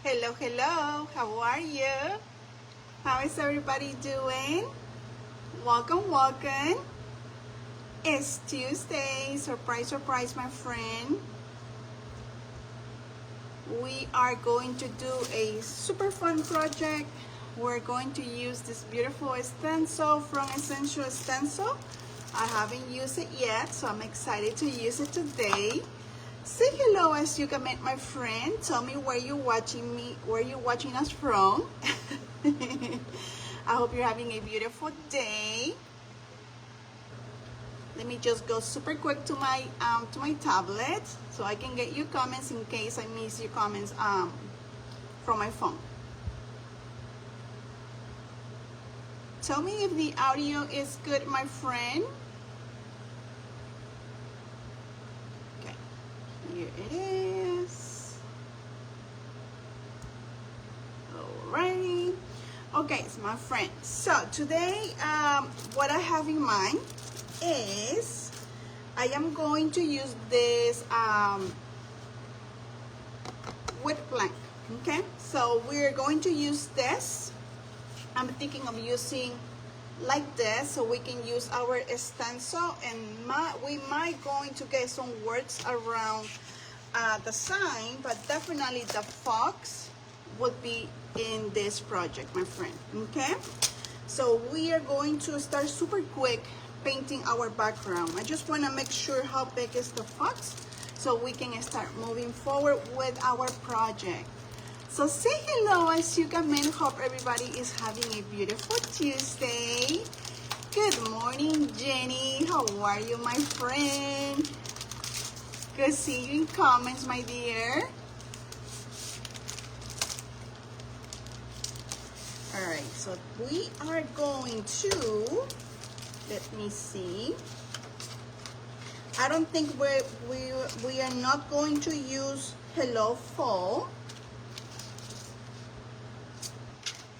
Hello, hello. How are you? How is everybody doing? Welcome, welcome. It's Tuesday. Surprise, surprise, my friend. We are going to do a super fun project. We're going to use this beautiful stencil from Essential Stencil. I haven't used it yet, so I'm excited to use it today. Say hello as you can meet my friend. Tell me where you're watching us from. I hope you're having a beautiful day. Let me just go super quick to my tablet so I can get your comments in case I miss your comments from my phone. Tell me if the audio is good, my friend. Okay, here it is. Alrighty. Okay, so my friend. So today, what I have in mind is I am going to use this wood plank. Okay, so we're going to use this. I'm thinking of using like this so we can use our stencil, and we might going to get some words around the sign, but definitely the fox would be in this project, my friend. Okay, so we are going to start super quick painting our background. I just want to make sure how big is the fox so we can start moving forward with our project. So say hello as you come in. Hope everybody is having a beautiful Tuesday. Good morning, Jenny. How are you, my friend? Good seeing you in comments, my dear. All right, so we are going to, let me see. I don't think we are not going to use Hello Fall.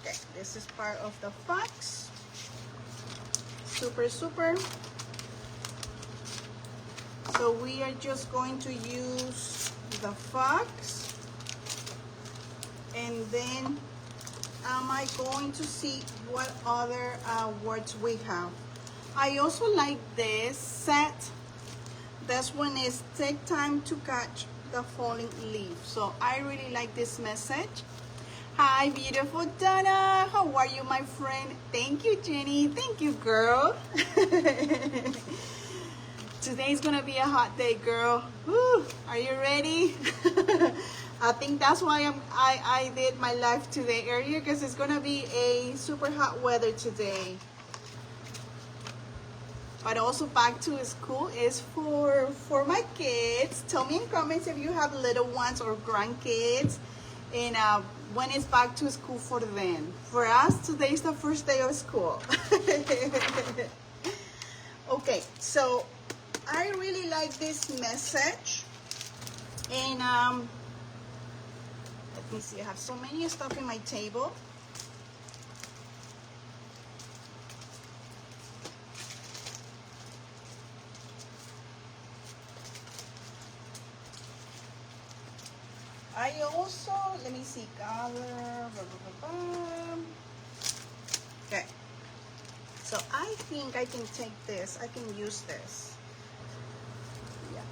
Okay, this is part of the fox. Super, super. So we are just going to use the fox, and then am I going to see what other words we have. I also like this set. This one is take time to catch the falling leaf. So I really like this message. Hi, beautiful Donna. How are you, my friend? Thank you, Jenny. Thank you, girl. Today's gonna be a hot day, girl. Woo, are you ready? I think that's why I did my live today earlier, because it's gonna be a super hot weather today. But also back to school is for my kids. Tell me in comments if you have little ones or grandkids, and when it's back to school for them. For us, today is the first day of school. Okay, so I really like this message, and let me see, I have so many stuff in my table. I also, let me see, color, blah, blah, blah, blah. Okay, so I think I can take this, I can use this. Yeah.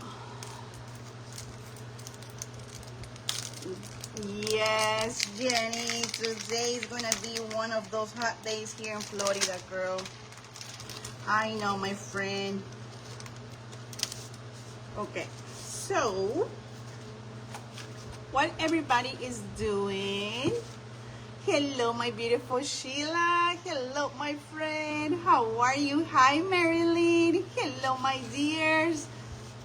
Yes, Jenny, today is gonna be one of those hot days here in Florida, girl. I know, my friend. Okay, so what everybody is doing. Hello, my beautiful Sheila. Hello, my friend. How are you? Hi, Marilyn. Hello, my dears.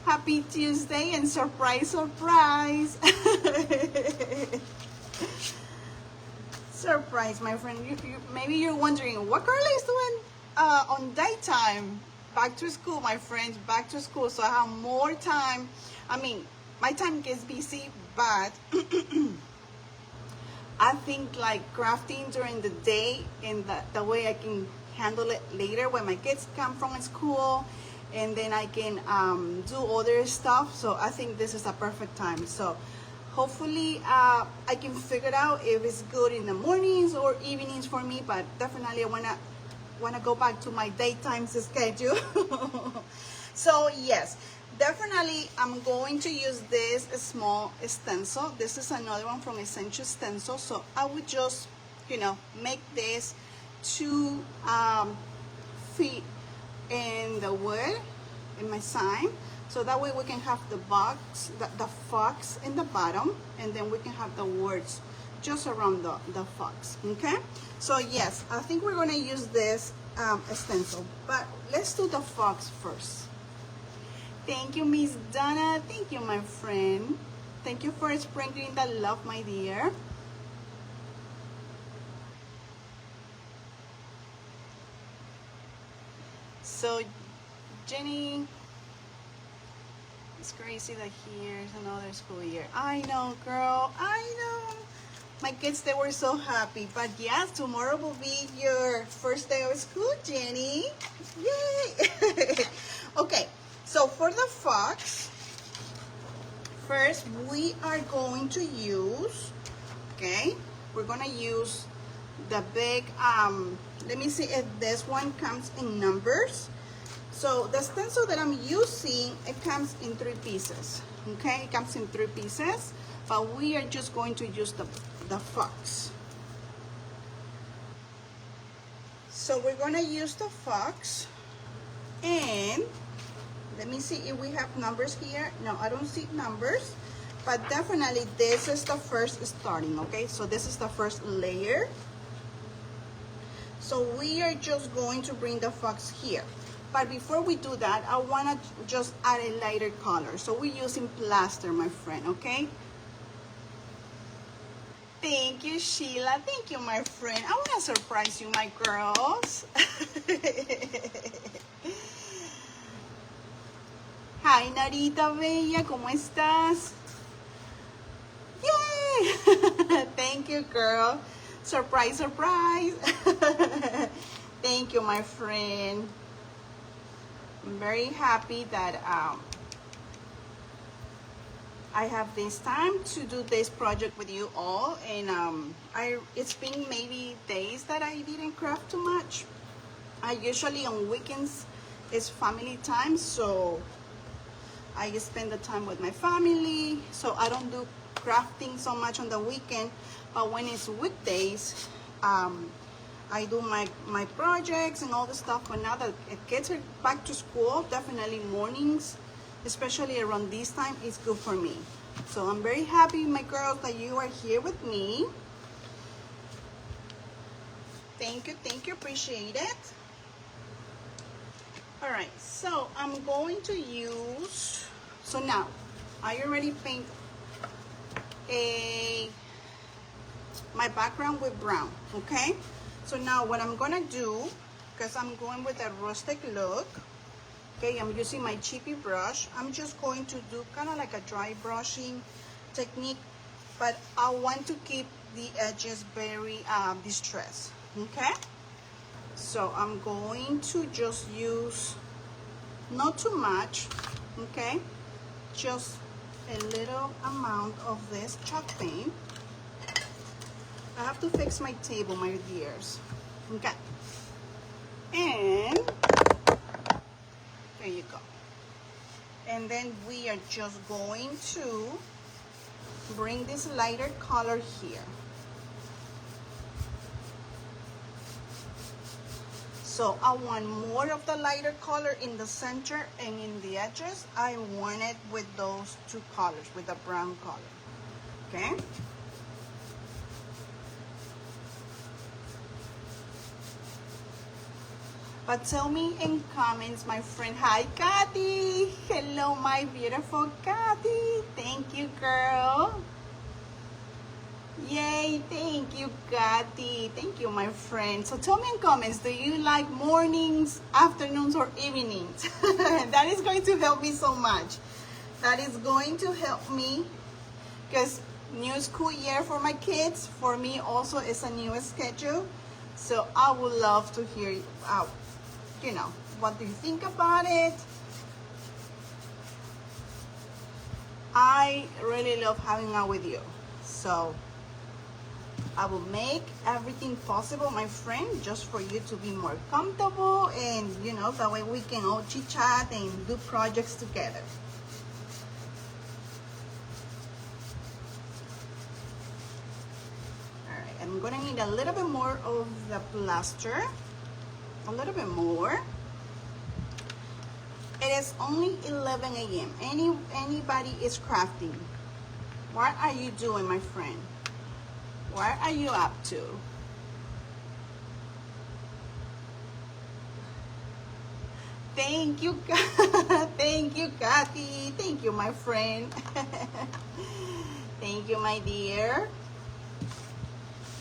Happy Tuesday and surprise, surprise. Surprise, my friend. Maybe you're wondering what Carla is doing on daytime. Back to school, my friends. Back to school. So I have more time. I mean, my time gets busy, but I think like crafting during the day, and the way I can handle it later when my kids come from school, and then I can do other stuff. So I think this is a perfect time. So Hopefully I can figure out if it's good in the mornings or evenings for me, but definitely I wanna go back to my daytime schedule. So yes, definitely I'm going to use this small stencil. This is another one from Essential Stencil. So I would just, you know, make this 2 feet in the wood in my sign, so that way we can have the box, the fox in the bottom, and then we can have the words just around the fox. Okay, so yes, I think we're going to use this stencil, but let's do the fox first. Thank you, Miss Donna. Thank you, my friend. Thank you for sprinkling the love, my dear. So Jenny, it's crazy that here's another school year. I know, girl, I know. My kids, they were so happy. But yes, tomorrow will be your first day of school, Jenny. Yay! Okay, so for the fox, first we are going to use, okay, we're gonna use the big, let me see if this one comes in numbers. So the stencil that I'm using, it comes in 3 pieces. Okay, it comes in 3 pieces, but we are just going to use the fox. So we're gonna use the fox, and let me see if we have numbers here. No, I don't see numbers, but definitely this is the first starting. Okay, so this is the first layer. So we are just going to bring the fox here. But before we do that, I want to just add a lighter color. So we're using plaster, my friend, okay? Thank you, Sheila. Thank you, my friend. I want to surprise you, my girls. Hi, Narita Bella. ¿Cómo estás? Yay! Thank you, girl. Surprise, surprise. Thank you, my friend. I'm very happy that I have this time to do this project with you all, and it's been maybe days that I didn't craft too much. I usually on weekends is family time, so I spend the time with my family, so I don't do crafting so much on the weekend. But when it's weekdays, I do my projects and all the stuff. But now that kids are back to school, definitely mornings, especially around this time, is good for me. So I'm very happy, my girls, that you are here with me. Thank you, appreciate it. All right, so I'm going to use, so now I already paint my background with brown, okay? So now what I'm gonna do, because I'm going with a rustic look, okay, I'm using my chippy brush. I'm just going to do kind of like a dry brushing technique, but I want to keep the edges very distressed, okay? So I'm going to just use, not too much, okay? Just a little amount of this chalk paint. I have to fix my table, my dears. Okay. And there you go. And then we are just going to bring this lighter color here. So I want more of the lighter color in the center and in the edges. I want it with those 2 colors, with the brown color. Okay? But tell me in comments, my friend. Hi, Kathy. Hello, my beautiful Kathy. Thank you, girl. Yay, thank you, Kathy. Thank you, my friend. So tell me in comments, do you like mornings, afternoons, or evenings? That is going to help me so much. That is going to help me, because new school year for my kids, for me also is a new schedule. So I would love to hear you know, what do you think about it? I really love hanging out with you. So I will make everything possible, my friend, just for you to be more comfortable, and you know, that way we can all chit chat and do projects together. All right, I'm gonna need a little bit more of the plaster, a little bit more. It is only 11 a.m. Anybody is crafting. What are you doing, my friend? What are you up to? Thank you, thank you, Kathy. Thank you, my friend. Thank you, my dear.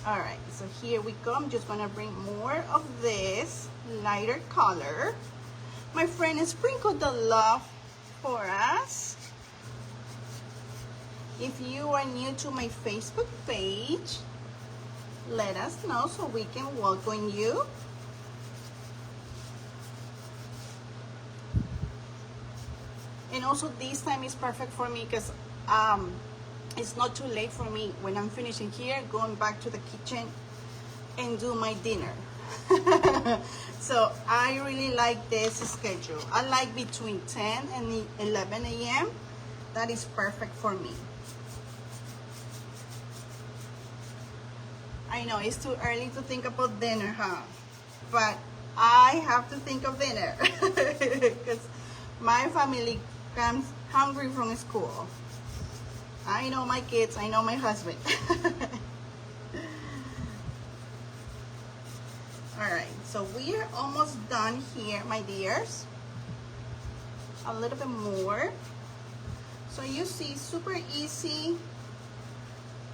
All right, so here we go. I'm just gonna bring more of this lighter color. My friend, sprinkle the love for us. If you are new to my Facebook page, let us know so we can welcome you. And also this time is perfect for me because it's not too late for me when I'm finishing here, going back to the kitchen and do my dinner. So I really like this schedule. I like between 10 and 11 a.m. That is perfect for me. I know it's too early to think about dinner, huh? But I have to think of dinner because my family comes hungry from school. I know my kids, I know my husband. All right, so we are almost done here, my dears. A little bit more. So you see, super easy.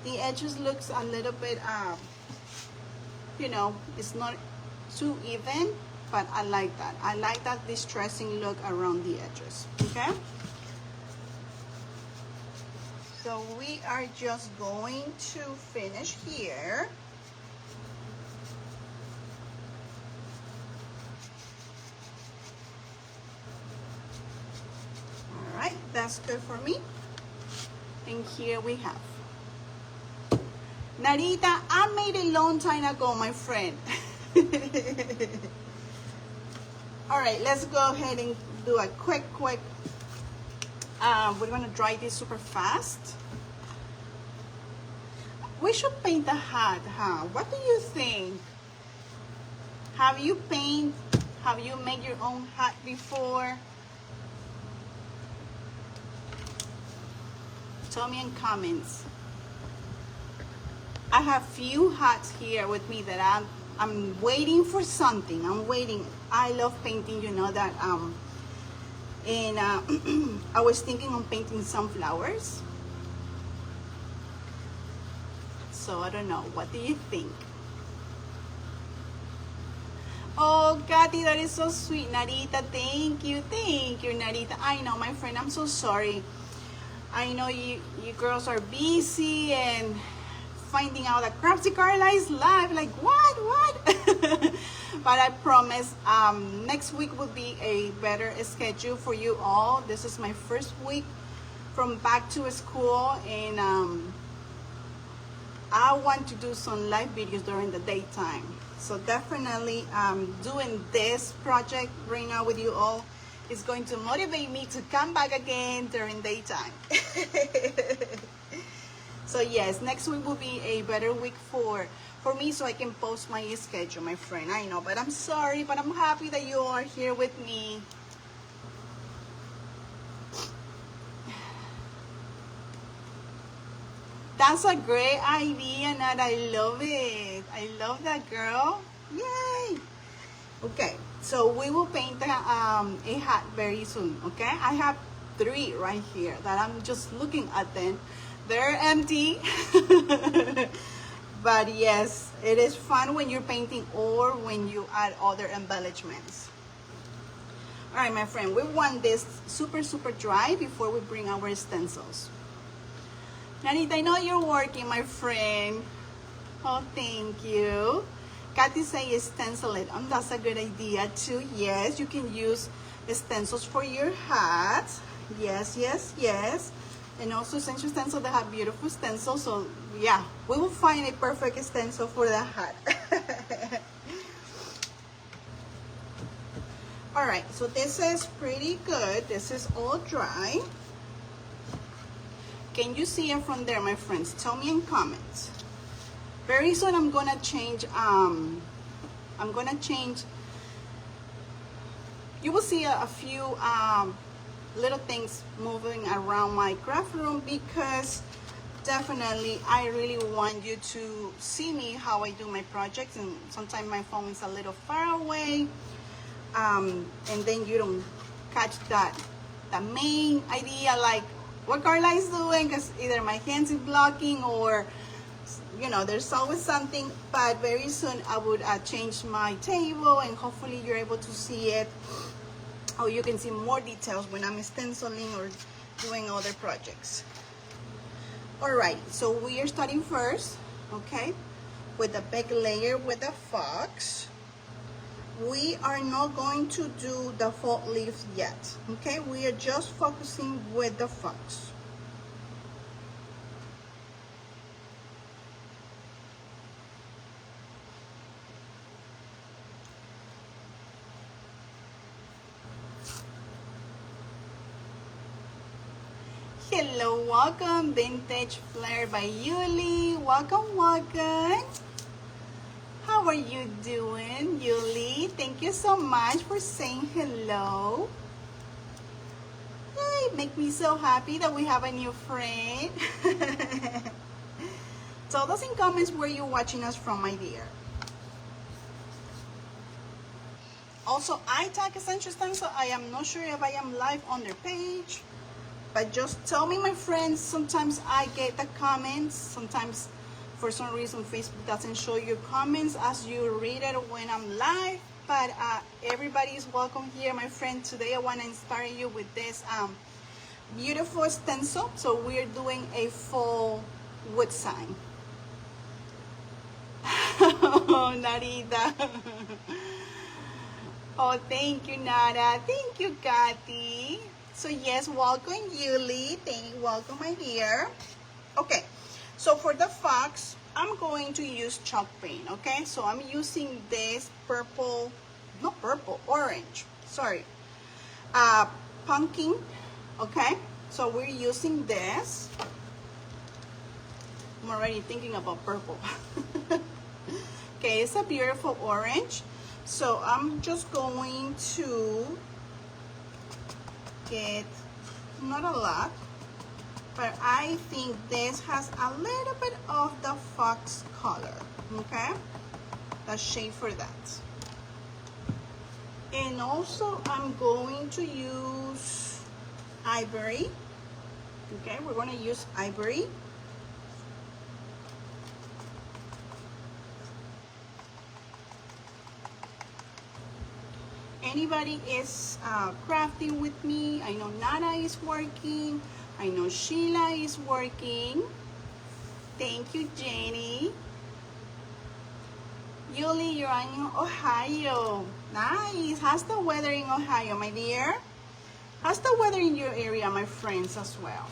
The edges looks a little bit, you know, it's not too even, but I like that. I like that distressing look around the edges, okay? So we are just going to finish here. All right, that's good for me. And here we have. Narita, I made it a long time ago, my friend. All right, let's go ahead and do a quick, we're gonna dry this super fast. We should paint the hat, huh? What do you think? Have you made your own hat before? Tell me in comments. I have few hats here with me that I'm waiting for something. I'm waiting. I love painting, you know that. And I was thinking of painting some flowers. So I don't know. What do you think? Oh, Kathy, that is so sweet. Narita, thank you, Narita. I know, my friend. I'm so sorry. I know you girls are busy and finding out that Crafty Carla is live. Like, what? But I promise next week will be a better schedule for you all. This is my first week from back to school, and I want to do some live videos during the daytime. So definitely doing this project right now with you all is going to motivate me to come back again during daytime. So yes, next week will be a better week for me, so I can post my schedule, my friend. I know, but I'm sorry, but I'm happy that you are here with me. That's a great idea, and I love it. I love that, girl. Yay! Okay, so we will paint a hat very soon, okay? I have 3 right here that I'm just looking at them. They're empty. But yes, it is fun when you're painting or when you add other embellishments. All right, my friend, we want this super dry before we bring our stencils. Nanita, I know you're working, my friend. Oh, thank you. Kathy says stencil it. That's a good idea too. Yes, you can use stencils for your hats. Yes. And also Stencil Stencil, they have beautiful stencils. So yeah, we will find a perfect stencil for the hat. All right, so this is pretty good. This is all dry. Can you see it from there, my friends? Tell me in comments. Very soon I'm gonna change, you will see a few little things moving around my craft room, because definitely I really want you to see me how I do my projects, and sometimes my phone is a little far away, and then you don't catch the main idea, like what Carla is doing, because either my hands is blocking or you know, there's always something. But very soon I would change my table, and hopefully you're able to see it, or you can see more details when I'm stenciling or doing other projects. All right, so we are starting first, okay, with the big layer with the fox. We are not going to do the fall leaves yet, okay? We are just focusing with the fox. Hello, welcome, Vintage Flair by Yuli. Welcome, welcome. How are you doing, Yuli? Thank you so much for saying hello. It makes me so happy that we have a new friend. Tell us in comments where you're watching us from, my dear. Also, I tag Stencil Stencil. I am not sure if I am live on their page, but just tell me, my friends. Sometimes I get the comments. Sometimes, for some reason, Facebook doesn't show your comments as you read it when I'm live. But everybody is welcome here, my friend. Today I want to inspire you with this beautiful stencil. So we're doing a full wood sign. Oh, Narita. Oh, thank you, Nara. Thank you, Kathy. So yes, welcome, Yuli. Welcome, my dear. Okay, so for the fox, I'm going to use chalk paint, okay? So I'm using this purple, not purple, orange, sorry. Pumpkin, okay? So we're using this. I'm already thinking about purple. Okay, it's a beautiful orange. So I'm just going to get, not a lot, but I think this has a little bit of the fox color, okay? The shade for that. And also I'm going to use ivory, okay? We're gonna use ivory. Anybody is crafting with me? I know Nana is working. I know Sheila is working. Thank you, Jenny. Yuli, you're in Ohio. Nice. How's the weather in Ohio, my dear? How's the weather in your area, my friends, as well?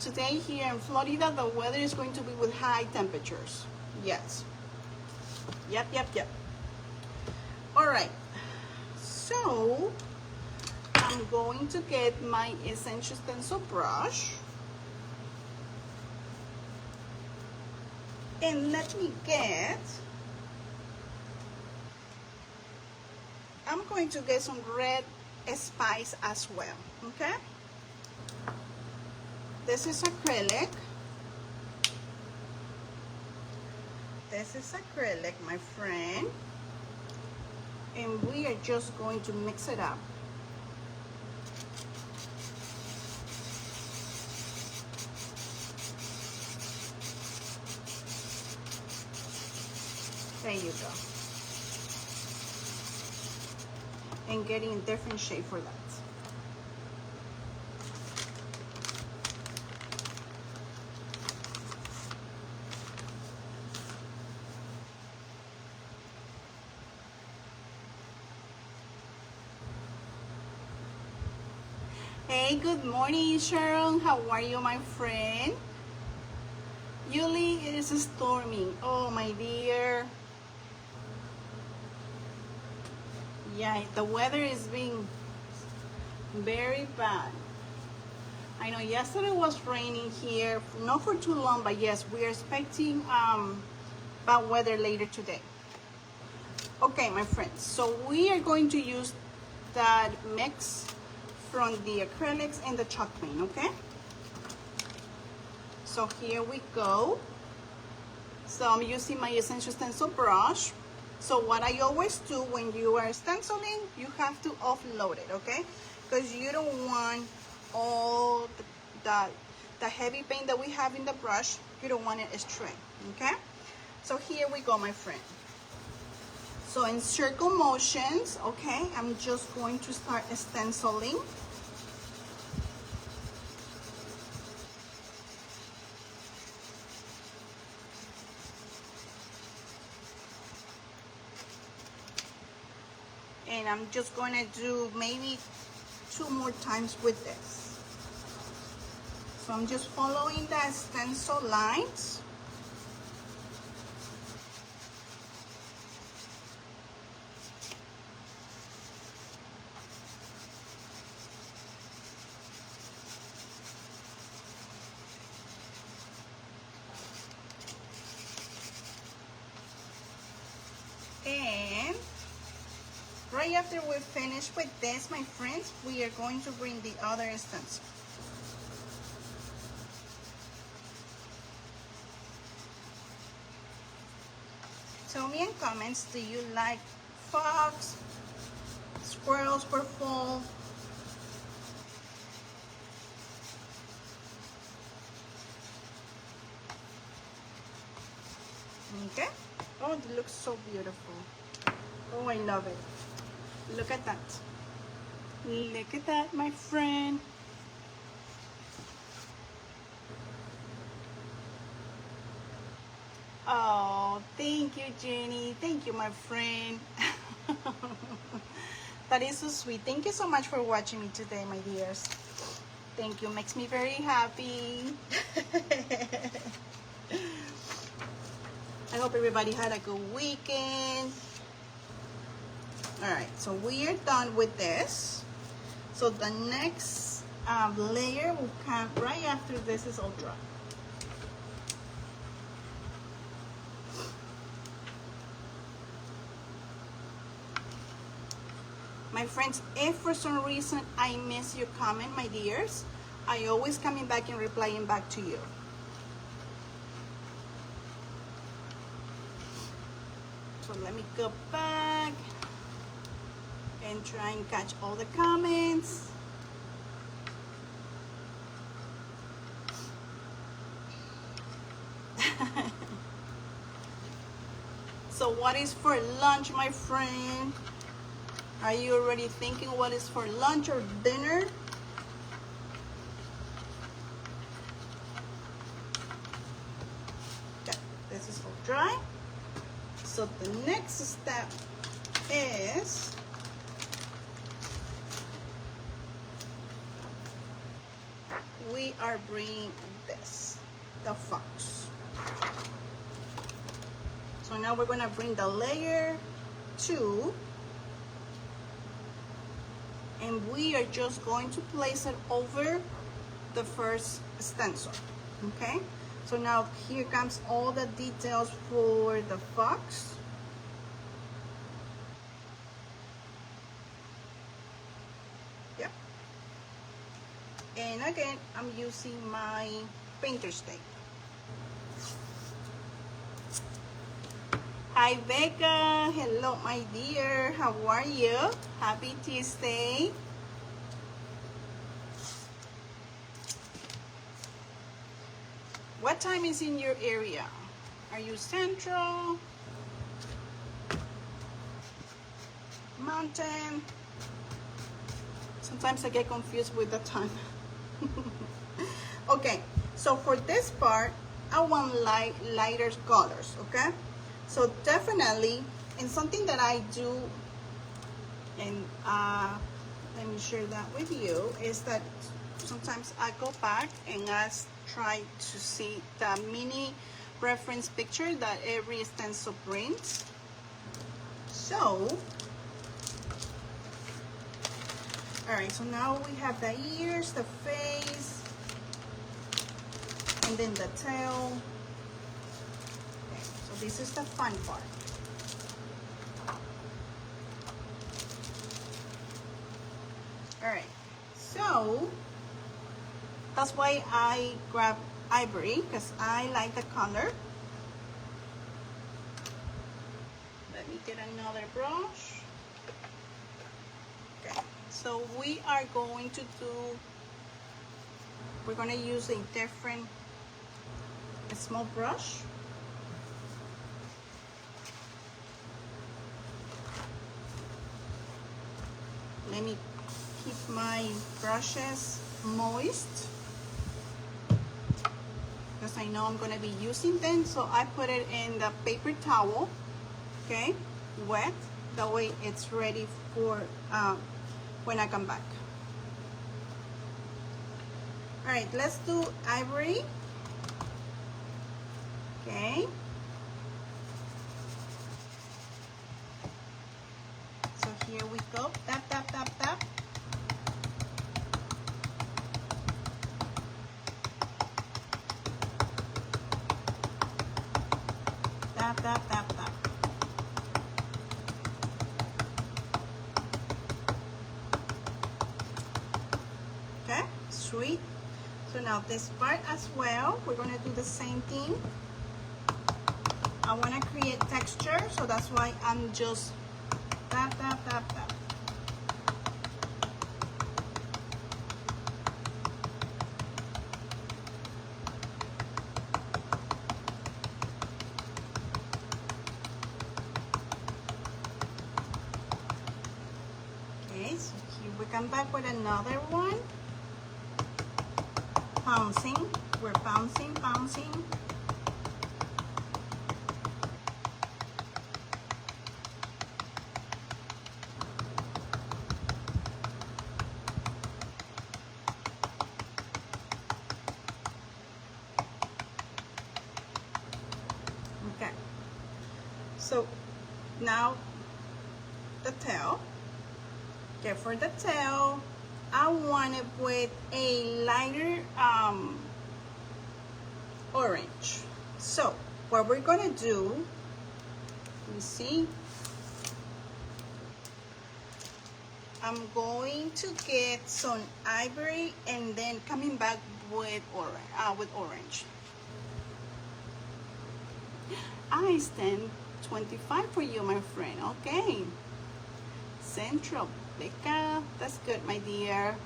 Today here in Florida, the weather is going to be with high temperatures. Yes. Yep. All right. So I'm going to get my Essential Stencil brush. And let me get, I'm going to get some red spice as well, okay? This is acrylic. This is acrylic, my friend. And we are just going to mix it up. There you go. And getting a different shade for that. Hey, good morning, Sharon. How are you, my friend? Yuli, it is storming. Oh, my dear. Yeah, the weather is being very bad. I know yesterday was raining here, not for too long, but yes, we are expecting bad weather later today. Okay, my friends, so we are going to use that mix from the acrylics and the chalk paint, okay? So here we go. So I'm using my essential stencil brush. So what I always do when you are stenciling, you have to offload it, okay? Because you don't want all the heavy paint that we have in the brush, you don't want it stray, okay? So here we go, my friend. So in circle motions, okay, I'm just going to start stenciling. And I'm just going to do maybe 2 more times with this. So I'm just following the stencil lines. And right after we finish with this, my friends, we are going to bring the other stencil. Tell me in comments, do you like fox, squirrels for fall? Okay. Oh, it looks so beautiful. Oh, I love it. Look at that. Look at that, my friend. Oh, thank you, Jenny. Thank you, my friend. That is so sweet. Thank you so much for watching me today, my dears. Thank you. Makes me very happy. I hope everybody had a good weekend. All right, so we are done with this. So the next layer will come right after this is all dry. My friends, if for some reason I miss your comment, my dears, I always coming back and replying back to you. So let me go back and try and catch all the comments. So what is for lunch, my friend? Are you already thinking what is for lunch or dinner? Okay, this is all dry. So the next step is we are bringing this, the fox. So now we're gonna bring the layer 2, and we are just going to place it over the first stencil, okay? So now here comes all the details for the fox. Yep. And again, I'm using my painter's tape. Hi Becca, hello my dear, how are you? Happy Tuesday. What time is in your area? Are you central? Mountain? Sometimes I get confused with the time. Okay, so for this part, I want lighter colors, okay? So definitely, and something that I do, and let me share that with you, is that sometimes I go back and I try to see the mini reference picture that every stencil brings. So, all right, so now we have the ears, the face, and then the tail. Okay, so this is the fun part. All right, so that's why I grab ivory, because I like the color. Let me get another brush. Okay, so we are going to we're going to use a different, a small brush. Let me keep my brushes moist, because I know I'm going to be using them, so I put it in the paper towel, okay, wet, that way it's ready for when I come back. All right, let's do ivory. Okay, so here we go, tap, tap, tap, tap. Tap, tap, tap, tap. Okay, sweet. So now this part as well, we're gonna do the same thing. I wanna create texture, so that's why I'm just tap, tap, tap, tap. Okay, so here we come back with another one. Bouncing, we're bouncing, bouncing. Okay, so now the tail. Okay, for the tail, I want it with a lighter orange. So what we're gonna do, let me see, I'm going to get some ivory and then coming back with orange. I stand 25 for you, my friend. Okay, Central, Becca, that's good, my dear.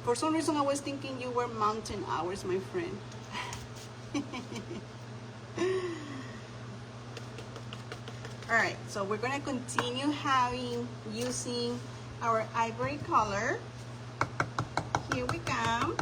For some reason, I was thinking you were mountain hours, my friend. All right, so we're gonna continue using our ivory color. Here we come.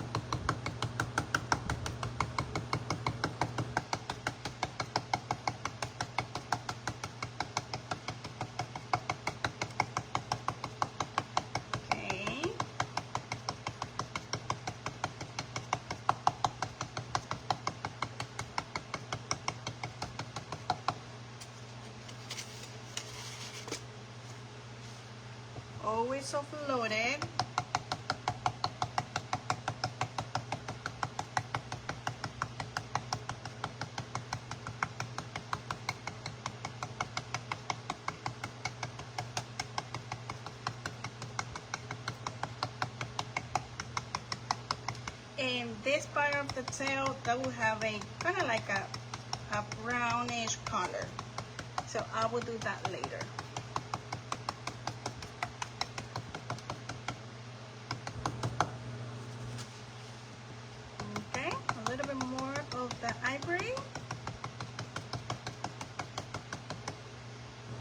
Always offloaded. And this part of the tail, that will have a kind of like a brownish color. So I will do that later. Okay, a little bit more of the ivory.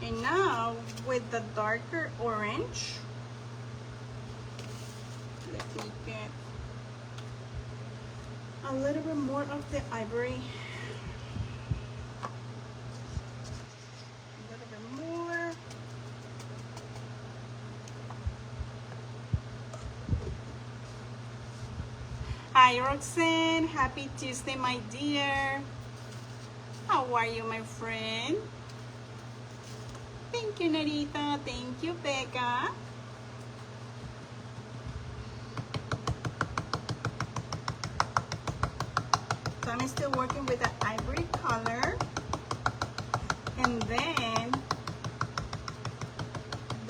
And now with the darker orange, let me get a little bit more of the ivory. A little bit more. Hi, Roxanne. Happy Tuesday, my dear. How are you, my friend? Thank you, Narita. Thank you, Becca. So I'm still working with the ivory color. And then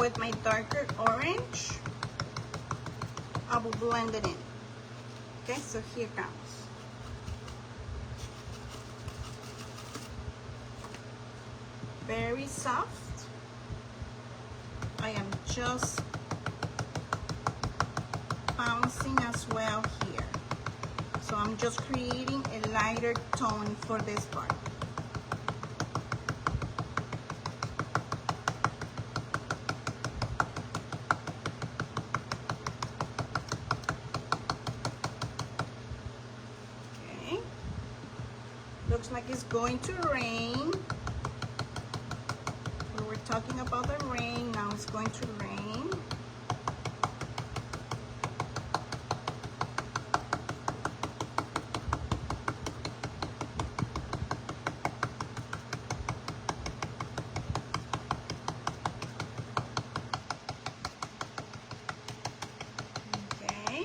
with my darker orange, I will blend it in. Okay, so here comes. Very soft. I am just bouncing as well here. So I'm just creating a lighter tone for this part. Okay. Looks like it's going to rain. We were talking about the rain, now it's going to rain. Okay.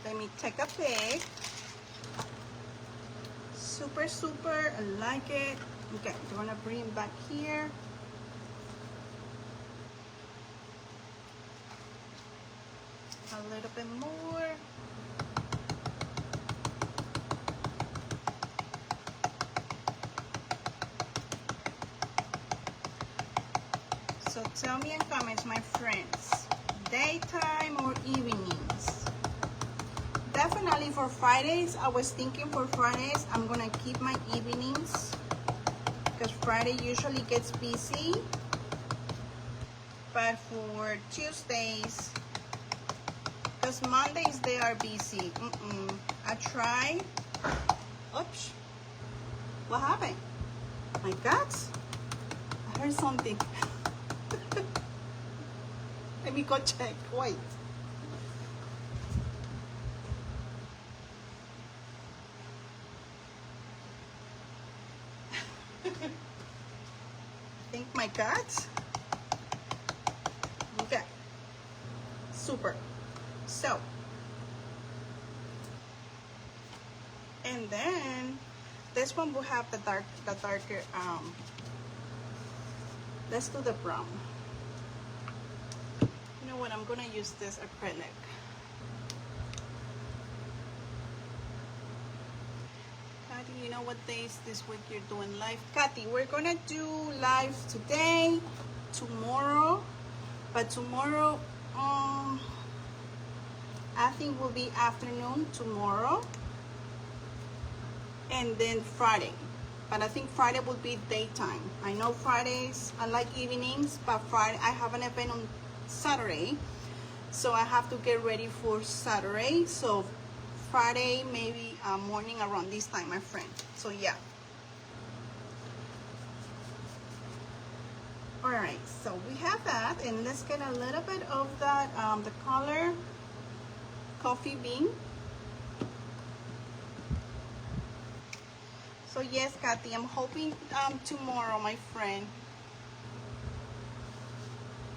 Let me take a pic. Super, super, I like it. Okay, I'm gonna bring it back here. A little bit more. So tell me in comments, my friends, daytime or evenings? Definitely for Fridays, I was thinking for Fridays, I'm gonna keep my evenings because Friday usually gets busy. But for Tuesdays, because Mondays they are busy. I tried. Oops. What happened? My God. I heard something. Let me go check. Wait. I think my cat. Okay. Super. So. And then this one will have the darker let's do the brown. You know what, I'm gonna use this acrylic. Kathy, you know what days this week you're doing live? Kathy, we're gonna do live today, tomorrow, but tomorrow I think will be afternoon tomorrow, and then Friday. But I think Friday will be daytime. I know Fridays, I like evenings, but Friday, I have an event on Saturday, so I have to get ready for Saturday. So Friday, maybe morning around this time, my friend. So yeah. All right, so we have that, and let's get a little bit of that, the color Coffee Bean. So yes, Kathy, I'm hoping tomorrow, my friend.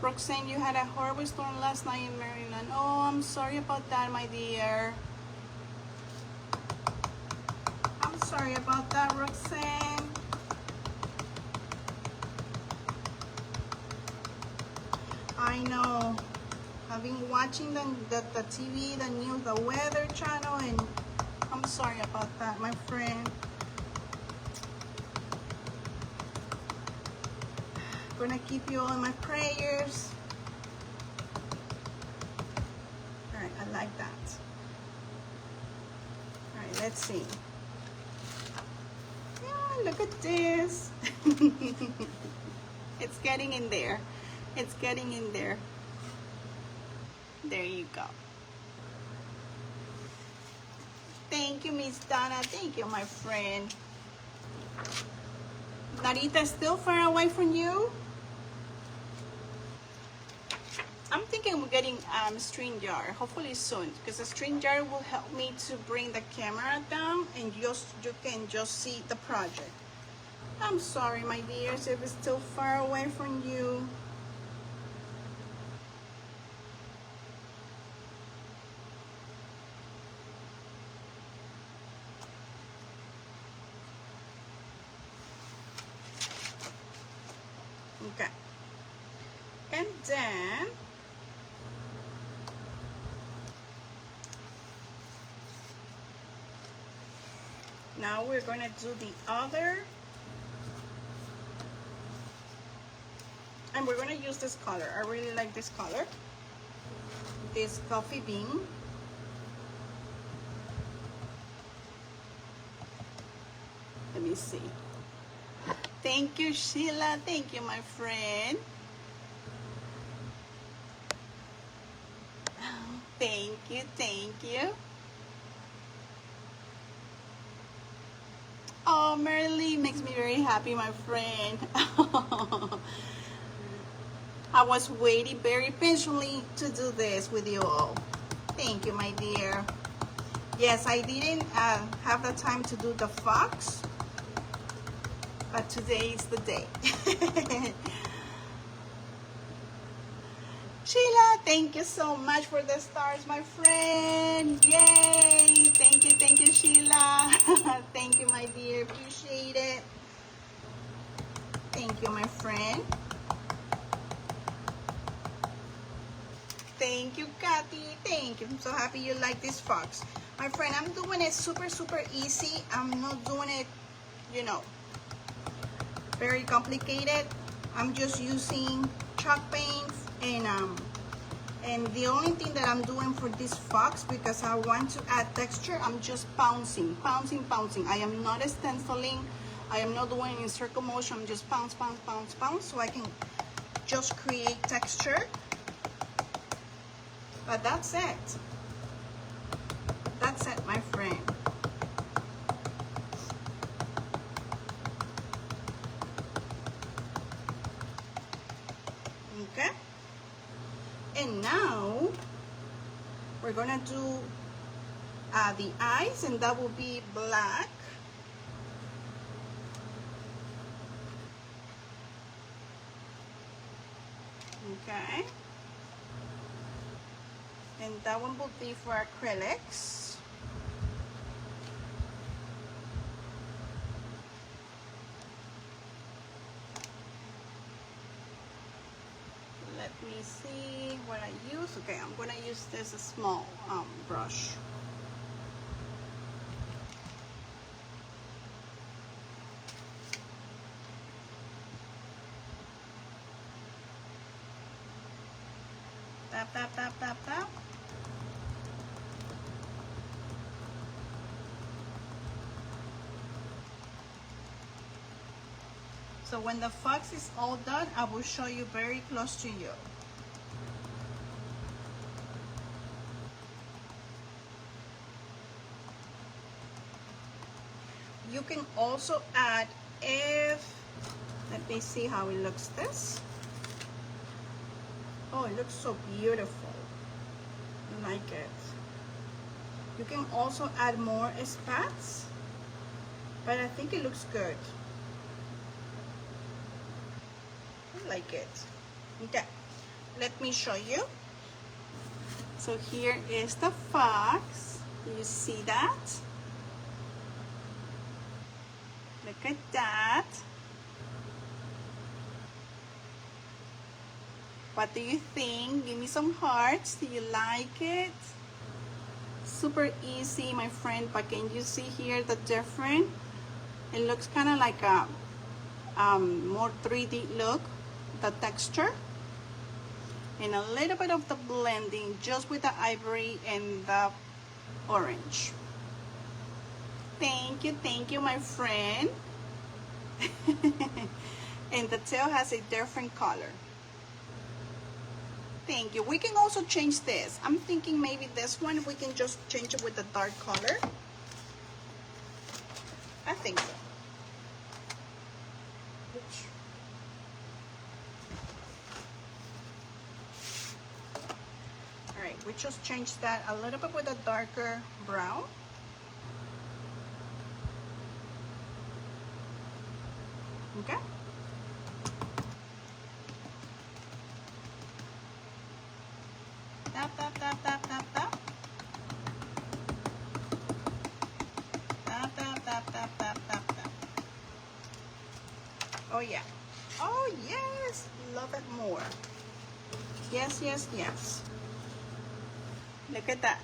Roxanne, you had a horrible storm last night in Maryland. Oh, I'm sorry about that, my dear. I'm sorry about that, Roxanne. I know. I've been watching the TV, the news, the weather channel, and I'm sorry about that, my friend. Gonna keep you all in my prayers. All right, I like that. All right, let's see. Yeah, look at this. It's getting in there. It's getting in there. There you go. Thank you, Miss Donna. Thank you, my friend. Narita, still far away from you? thinking of getting string jar, hopefully soon, because a string jar will help me to bring the camera down and you can just see the project. I'm sorry, my dears, if it's still far away from you. Okay. And then now we're going to do the other. And we're going to use this color. I really like this color. This coffee bean. Let me see. Thank you, Sheila. Thank you, my friend. Thank you, thank you. Oh, Merly makes me very happy, my friend. I was waiting very patiently to do this with you all. Thank you, my dear. Yes, I didn't have the time to do the fox, but today is the day. Sheila, thank you so much for the stars, my friend. Yay! Thank you, Sheila. Thank you, my dear. Appreciate it. Thank you, my friend. Thank you, Kathy. Thank you. I'm so happy you like this fox. My friend, I'm doing it super easy. I'm not doing it, you know, very complicated. I'm just using chalk paints and the only thing that I'm doing for this fox, because I want to add texture, I'm just bouncing. I am not stenciling. I am not doing it in circle motion. I'm just bounce, so I can just create texture. But that's it. That's it, my friend. Okay. And now we're gonna do the eyes, and that will be black. Okay. And that one will be for acrylics. Let me see what I use. Okay, I'm gonna use this small brush. Tap, tap, tap, tap, tap. So when the fox is all done, I will show you very close to you. You can also add, let me see how it looks this. Oh, it looks so beautiful. I like it. You can also add more spats, but I think it looks good. I like it. Okay, let me show you. So here is the fox. Do you see that? Look at that. What do you think? Give me some hearts. Do you like it? Super easy, my friend, but can you see here the difference? It looks kind of like a more 3D look, the texture, and a little bit of the blending just with the ivory and the orange. Thank you, my friend. And the tail has a different color. Thank you. We can also change this. I'm thinking maybe this one, we can just change it with the dark color. I think so. Oops. We just change that a little bit with a darker brown. Okay. Tap, tap, tap, tap, tap, tap. Tap, tap, tap, tap, tap, tap, tap. Oh yeah. Oh yes. Love it more. Yes, yes, yes. Look at that.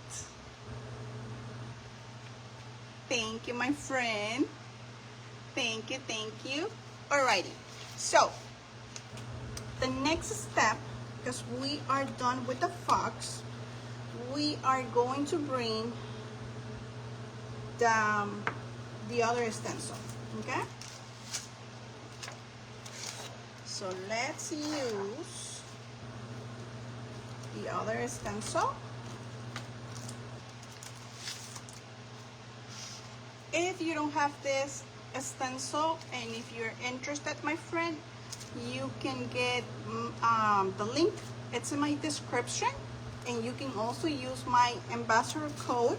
Thank you, my friend. Thank you, thank you. Alrighty. So, the next step, because we are done with the fox, we are going to bring the other stencil, okay? So let's use the other stencil. If you don't have this stencil, and if you're interested, my friend, you can get the link. It's in my description, and you can also use my ambassador code.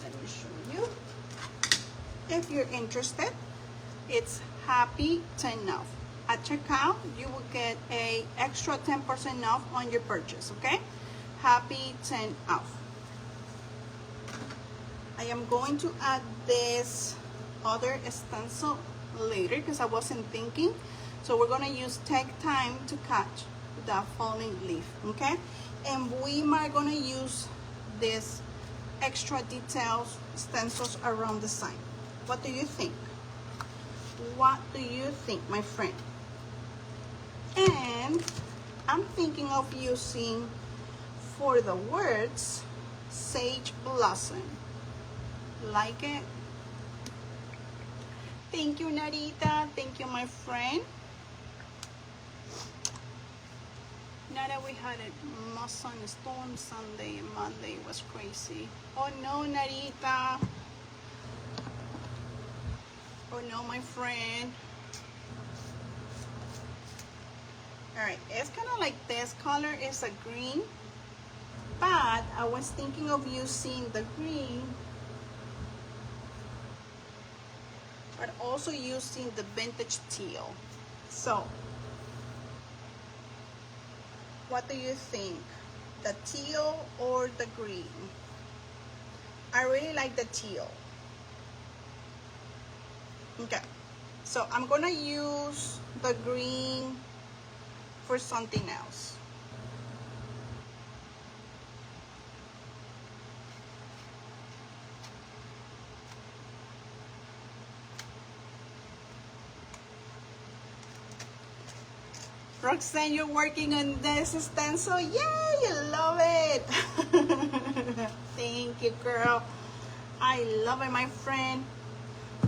Let me show you. If you're interested, it's happy 10 off. At checkout, you will get a extra 10% off on your purchase, okay? Happy 10 off. I am going to add this other stencil later because I wasn't thinking. So we're gonna take time to catch the falling leaf, okay? And we are gonna use this extra details stencils around the sign. What do you think? What do you think, my friend? And I'm thinking of using, for the words, sage blossom. Like it? Thank you, Narita. Thank you, my friend. Now that we had a storm Sunday and Monday was crazy. Oh no, Narita. Oh no, my friend. Alright, it's kind of like this color is a green, but I was thinking of using the green, but also using the vintage teal. So, what do you think? The teal or the green? I really like the teal. Okay, so I'm gonna use the green for something else. Roxanne, you're working on this stencil? Yay, I love it. Thank you, girl. I love it, my friend.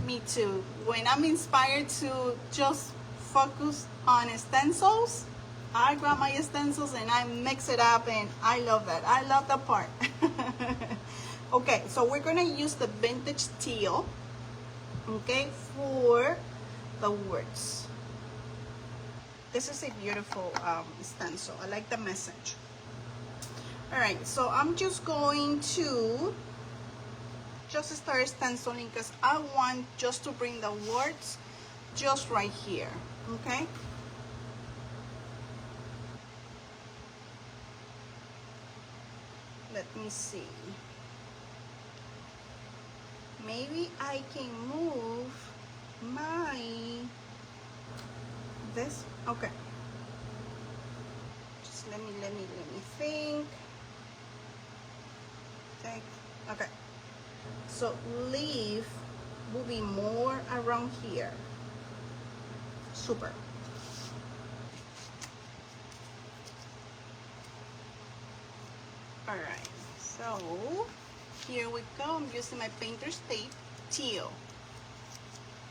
Me too. When I'm inspired to just focus on stencils, I grab my stencils and I mix it up, and I love that. I love that part. Okay, so we're gonna use the vintage teal, okay, for the words. This is a beautiful stencil. I like the message. All right, so I'm just going to just start stenciling because I want just to bring the words just right here, okay? Let me see. Maybe I can move this. Okay. Just let me think. Okay. So leaf will be more around here. Super. All right, so here we go. I'm using my painter's tape, teal.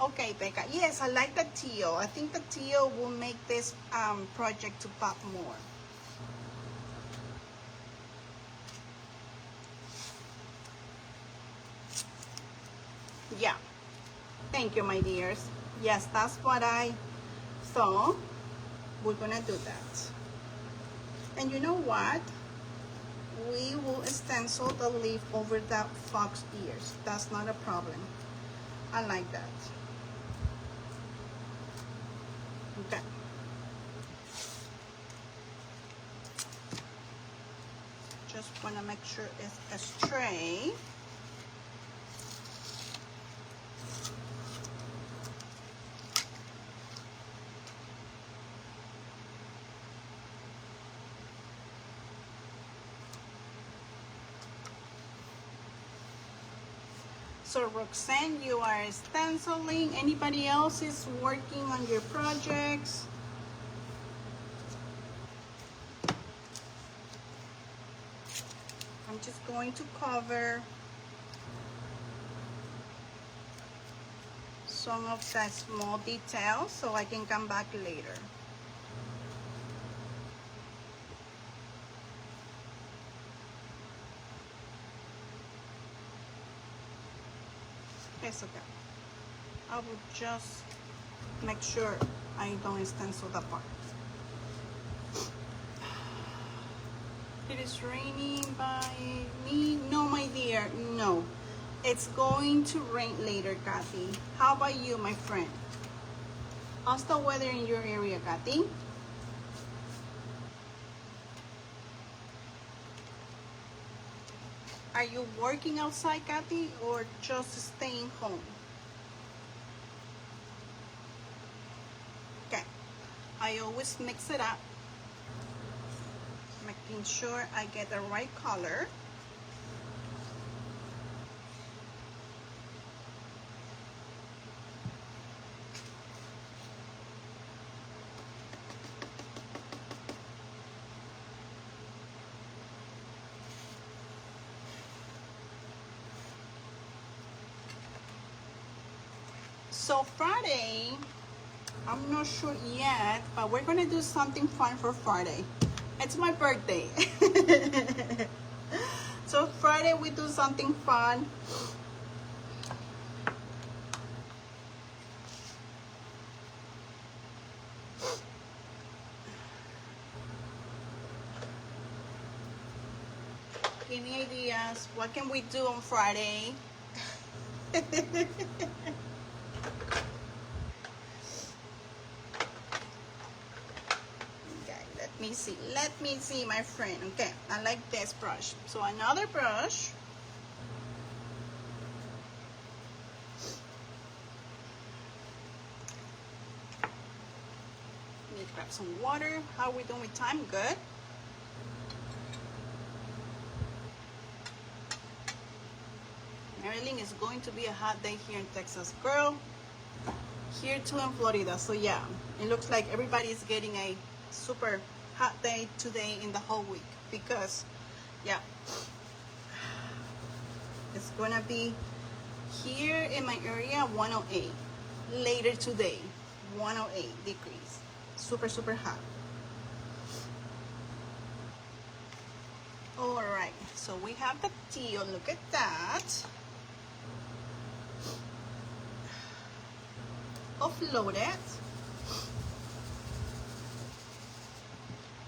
Okay, Becca, yes, I like the teal. I think the teal will make this project to pop more. Yeah, thank you, my dears. Yes, that's what I thought. We're gonna do that. And you know what? we will stencil the leaf over that fox ears. That's not a problem. I like that. Okay. Just want to make sure it's straight. So Roxanne, you are stenciling. Anybody else is working on your projects? I'm just going to cover some of that small details so I can come back later. It's okay. I will just make sure I don't stencil that part. It is raining by me. No, my dear, no. It's going to rain later, Kathy. How about you, my friend? How's the weather in your area, Kathy? Are you working outside, Kathy, or just staying home? Okay. I always mix it up, making sure I get the right color. So Friday, I'm not sure yet, but we're gonna do something fun for Friday. It's my birthday. So Friday we do something fun. Give me ideas. What can we do on Friday? Let me see, my friend. Okay, I like this brush. So another brush. Let me grab some water. How are we doing with time? Good. Maryland is going to be a hot day here in Texas. Girl, here too in Florida. So yeah, it looks like everybody is getting a super hot day today in the whole week because yeah, it's gonna be here in my area 108, later today 108 degrees, super hot. All right, so we have the teal. Look at that. Offload it.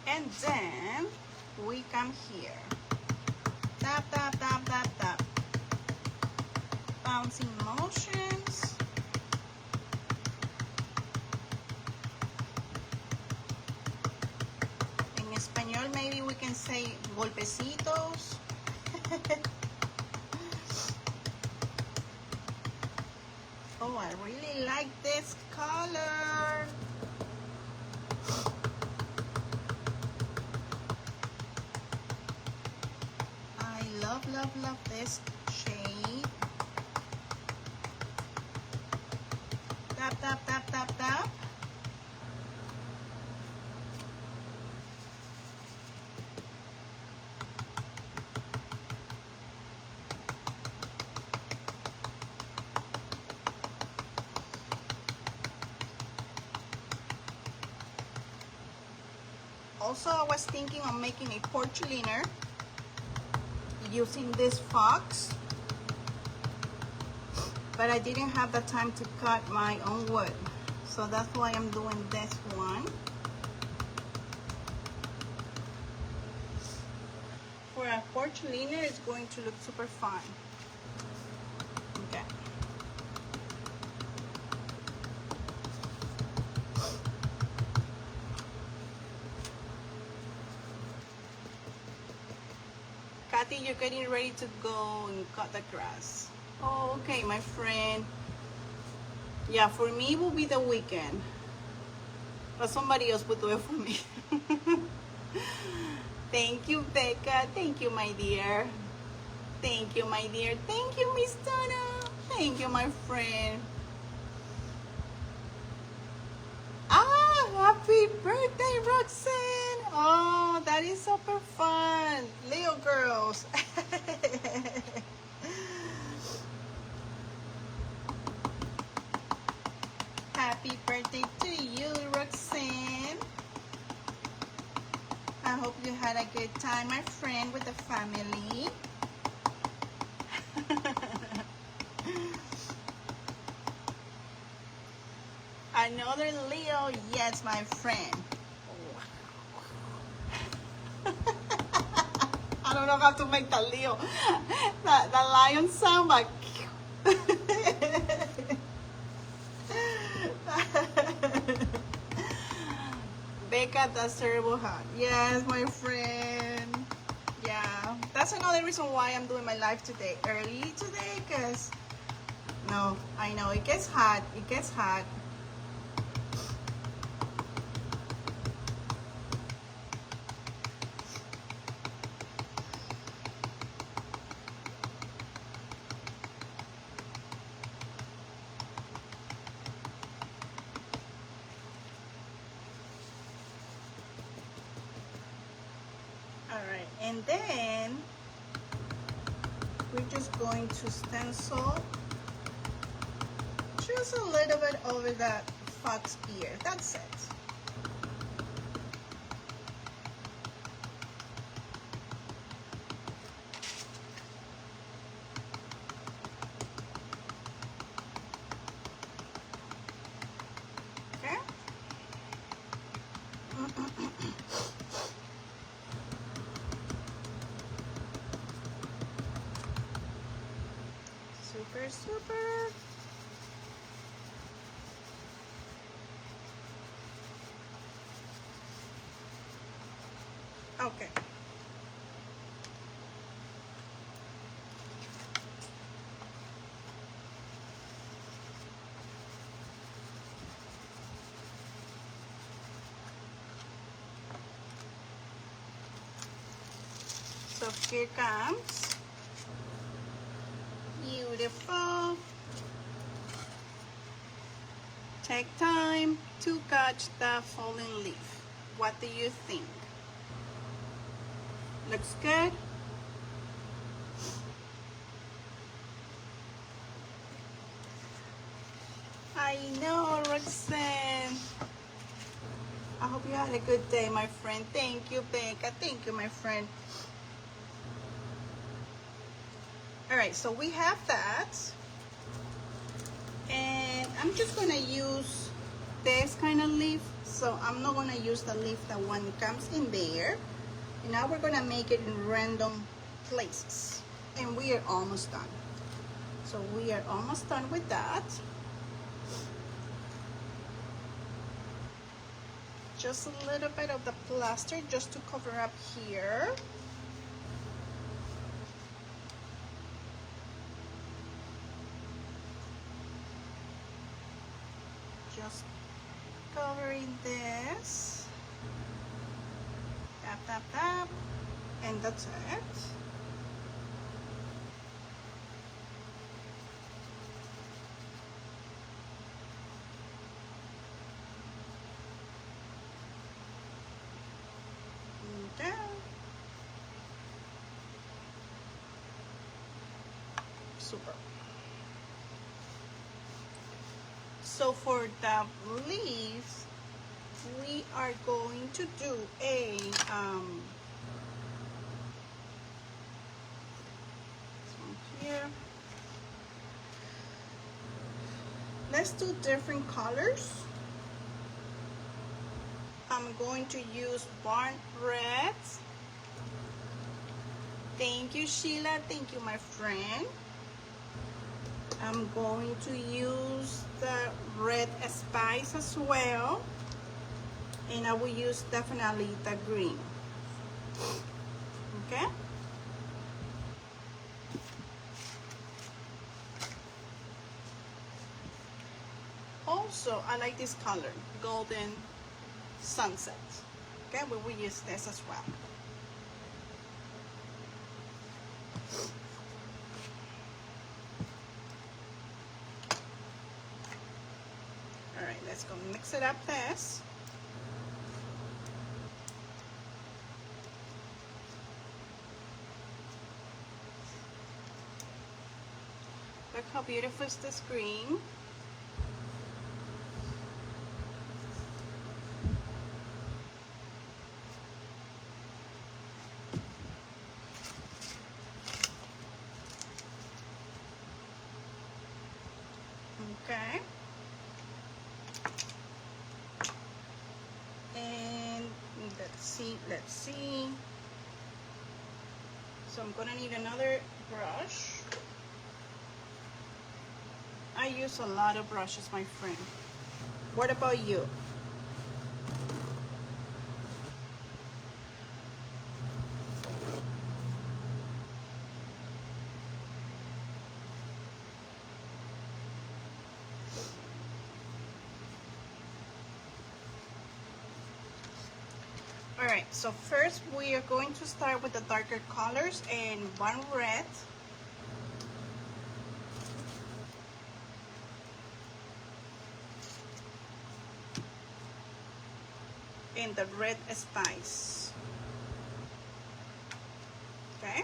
And then we come here. Tap, tap, tap, tap, tap. Bouncing motions. En español, maybe we can say golpecitos. Oh, I really like this color. Love this shade. Tap, tap, tap, tap, tap. Also, I was thinking of making a porch liner using this fox, but I didn't have the time to cut my own wood, so that's why I'm doing this one for a porch liner is going to look super fun. Okay. Kathy, you're getting ready to go and cut the grass. Oh, okay, my friend. Yeah, for me it will be the weekend. But somebody else would do it for me. Thank you, Becca. Thank you, my dear. Thank you, my dear. Thank you, Miss Donna. Thank you, my friend. Ah, happy birthday, Roxanne. Oh, that is super fun. Leo girls. Happy birthday to you, Roxanne. I hope you had a good time, my friend, with the family. Another Leo, yes, my friend. I don't know how to make the Leo, the lion sound, but Becca, that's terrible hot. Yes, my friend. Yeah, that's another reason why I'm doing my live today, early today, because no, I know it gets hot. It gets hot. Alright, and then we're just going to stencil just a little bit over that fox ear. That's it. Okay? Super, super. Okay. So here comes. Beautiful. Take time to catch the falling leaf. What do you think? Looks good? I know, Roxanne. I hope you had a good day, my friend. Thank you, Becca. Thank you, my friend. All right, so we have that. And I'm just gonna use this kind of leaf. So I'm not gonna use the leaf that one comes in there. And now we're gonna make it in random places. And we are almost done. So we are almost done with that. Just a little bit of the plaster just to cover up here. Just covering this. Tap, tap, tap. And that's it. Okay. Super. So for the leaves, we are going to do a this one here. Let's do different colors. I'm going to use burnt red Thank you, Sheila. Thank you, my friend. I'm going to use the red spice as well. And I will use definitely the green. Okay? Also, I like this color, golden sunset. Okay, we will use this as well. All right, let's go mix it up this. Look how beautiful is this green. Okay. And let's see. So I'm gonna need another brush. I use a lot of brushes, my friend. What about you? Alright, so first we are going to start with the darker colors and one red. And the red spice. Okay.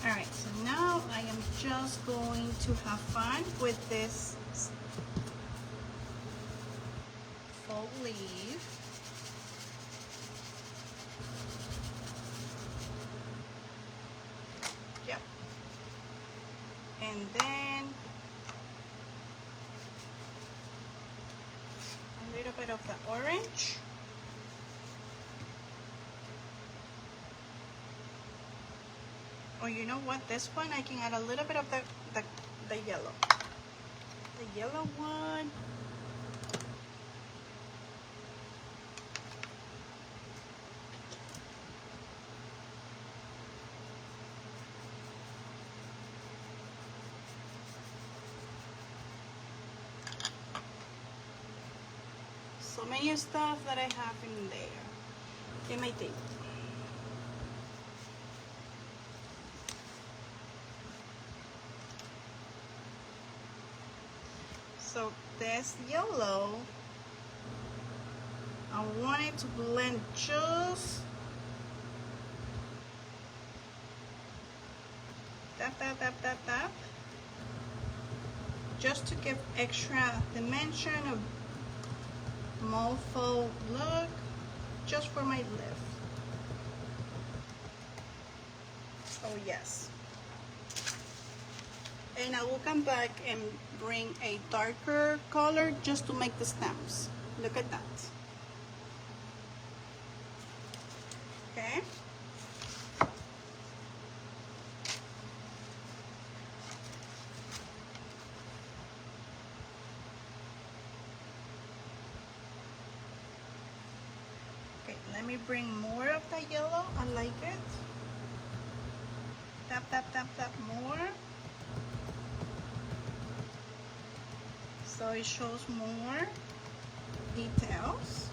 Alright, so now I am just going to have fun with this full leaf. Yep. And then a little bit of the orange. Or you know what, this one I can add a little bit of the yellow. The yellow one. So many stuff that I have in there, in my table. So this yellow, I want it to blend just tap, just to give extra dimension of mofo look, just for my lip. Oh yes. And I will come back and bring a darker color just to make the stems. Look at that. Okay. Okay, let me bring more of the yellow. I like it. Tap more. So it shows more details.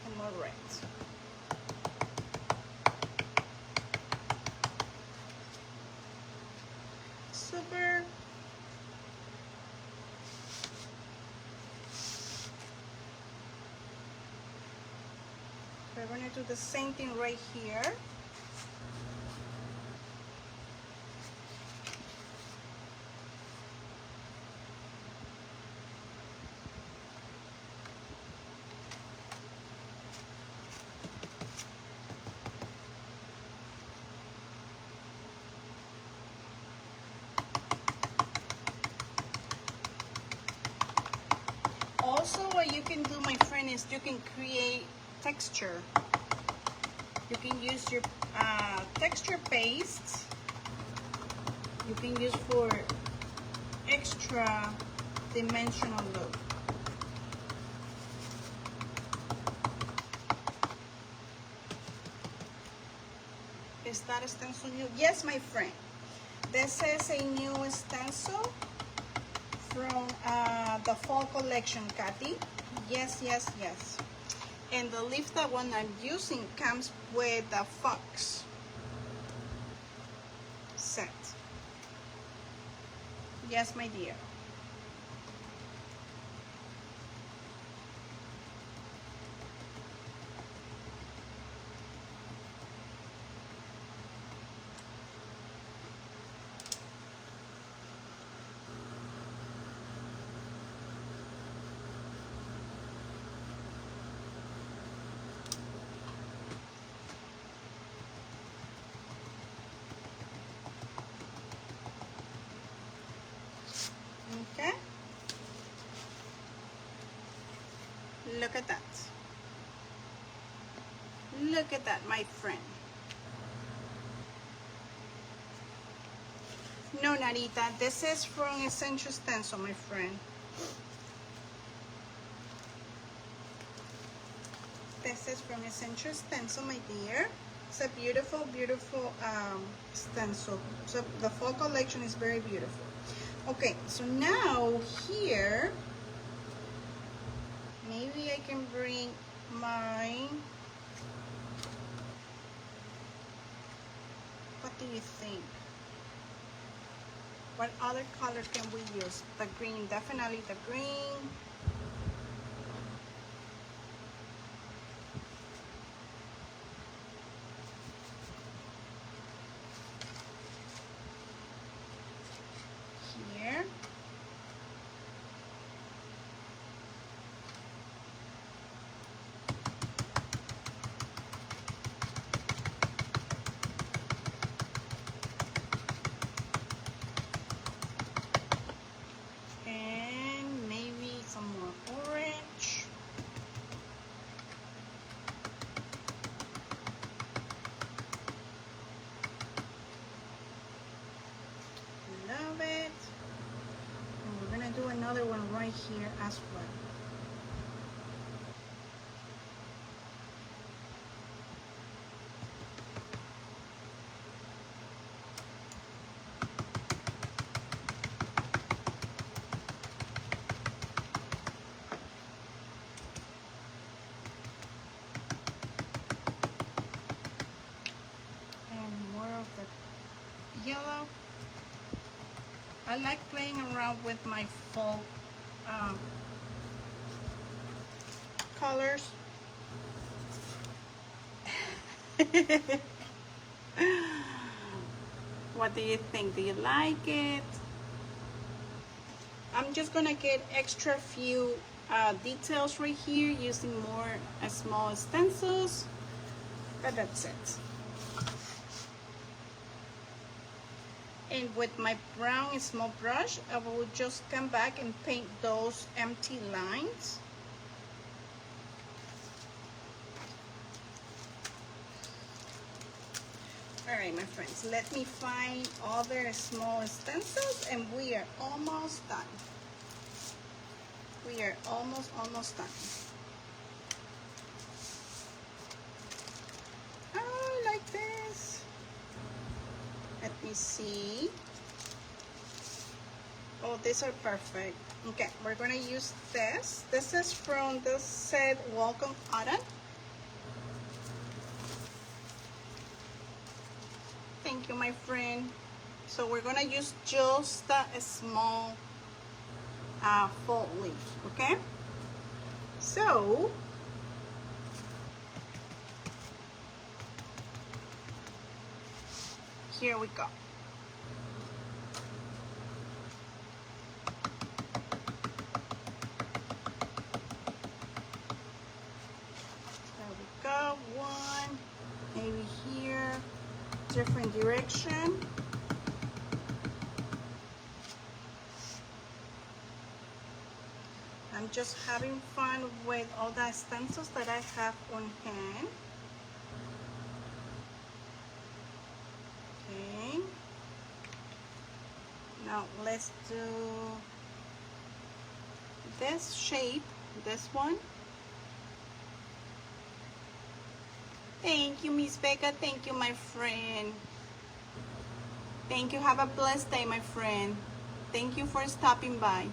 And more red. do the same thing right here. Also, what you can do, my friend, is you can create texture. You can use your texture paste. You can use for extra dimensional look. Is that a stencil new? Yes, my friend. This is a new stencil from the fall collection, Kathy. Yes, yes, yes. And the leaf that one I'm using comes with the fox set. Yes, my dear. Okay. Look at that. Look at that, my friend. No, Narita, this is from Essential Stencil, my friend. This is from Essential Stencil, my dear. It's a beautiful, beautiful stencil. So the fall collection is very beautiful. Okay, so now here, maybe I can bring my, what do you think? What other color can we use? The green, definitely the green. Here. And maybe some more orange. Love it. And we're gonna do another one right here as well. Yellow. I like playing around with my fall colors. What do you think? Do you like it? I'm just gonna get extra few details right here using more small stencils, but that's it. And with my brown small brush, I will just come back and paint those empty lines. All right, my friends, let me find other small stencils and we are almost done. We are almost done. Oh, like this. Let me see. Oh, these are perfect. Okay, we're gonna use this. This is from the set Welcome Autumn. Thank you, my friend. So we're gonna use just a small fall leaf, okay? So Here we go. There we go. One, maybe here, different direction. I'm just having fun with all the stencils that I have on hand. Okay. Now let's do this shape, this one. Thank you, Miss Becca. Thank you, my friend. Thank you. Have a blessed day, my friend. Thank you for stopping by.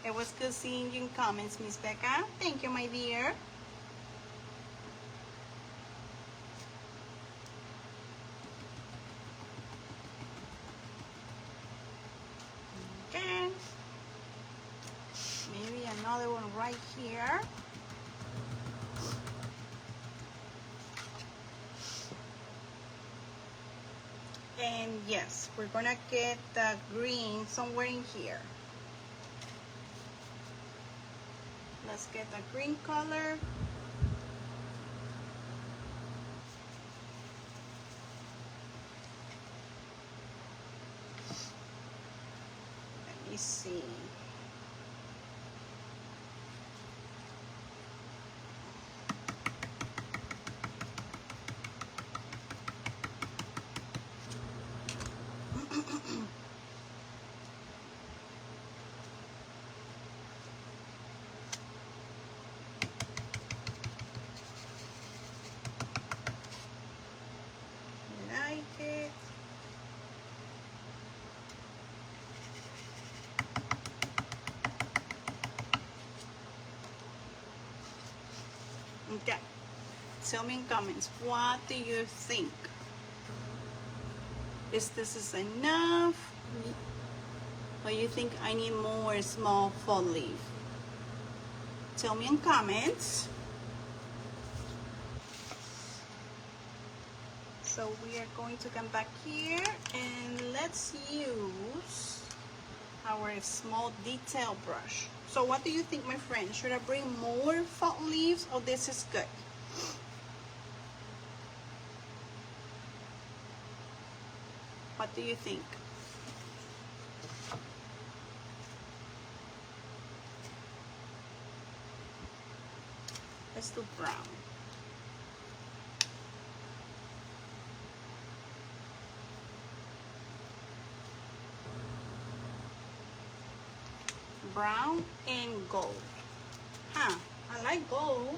It was good seeing you in comments, Miss Becca. Thank you, my dear. Okay. Maybe another one right here. And yes, we're gonna get the green somewhere in here. Let's get the green color. Let me see. Like it. Okay. Tell me in comments, what do you think? Is this enough? Or you think I need more small fall leaf? Tell me in comments. So we are going to come back here and let's use our small detail brush. So what do you think, my friend? Should I bring more fall leaves or this is good? What do you think? Let's do brown. Brown and gold. Huh, I like gold.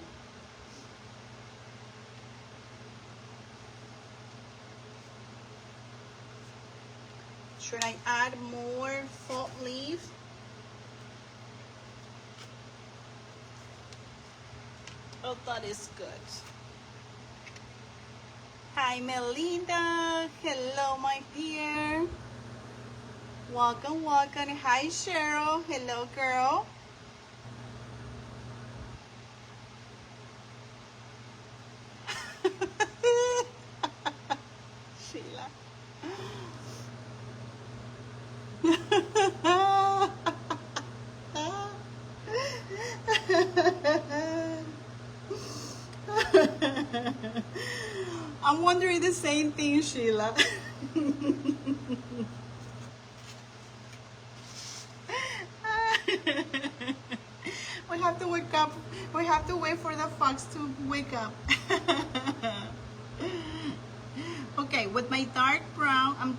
Should I add more fall leaf? Oh, that is good. Hi, Melinda. Hello, my dear. Welcome, welcome. Hi, Cheryl. Hello, girl. Sheila. I'm wondering the same thing, Sheila. We have to wake up. We have to wait for the fox to wake up. Okay, with my dark brown, I'm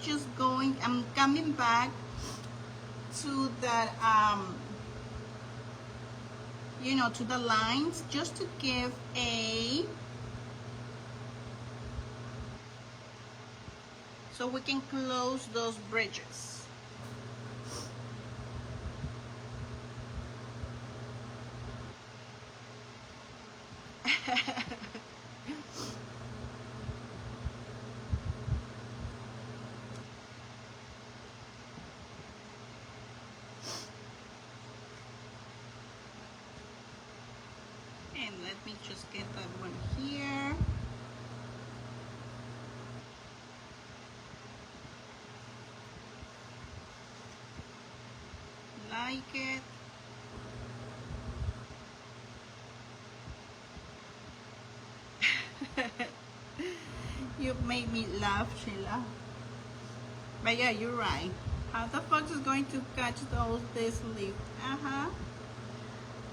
coming back to that, you know, to the lines, just to give so we can close those bridges. And let me just get that one here. like it. You made me laugh, Sheila. But yeah, you're right. How the fox is going to catch this leaf?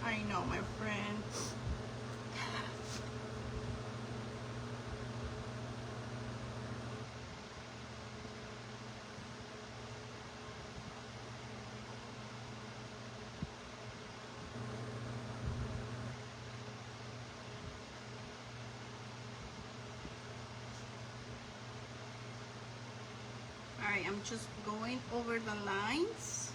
I know, my friend. Alright, I'm just going over the lines.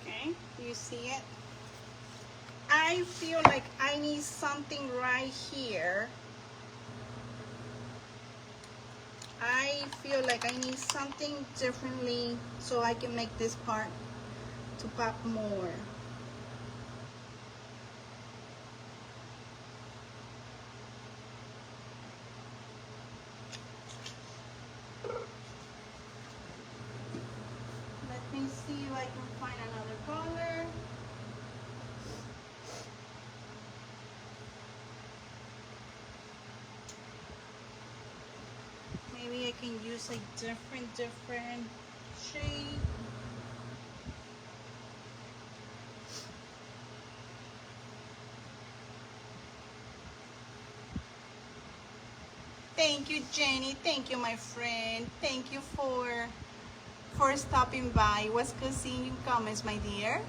Okay, you see it? I feel like I need something right here. I feel like I need something differently so I can make this part to pop more. Let me see if I can find another color. Maybe I can use a different shade. Thank you, Jenny. Thank you, my friend. Thank you for stopping by. It was good seeing your comments, my dear.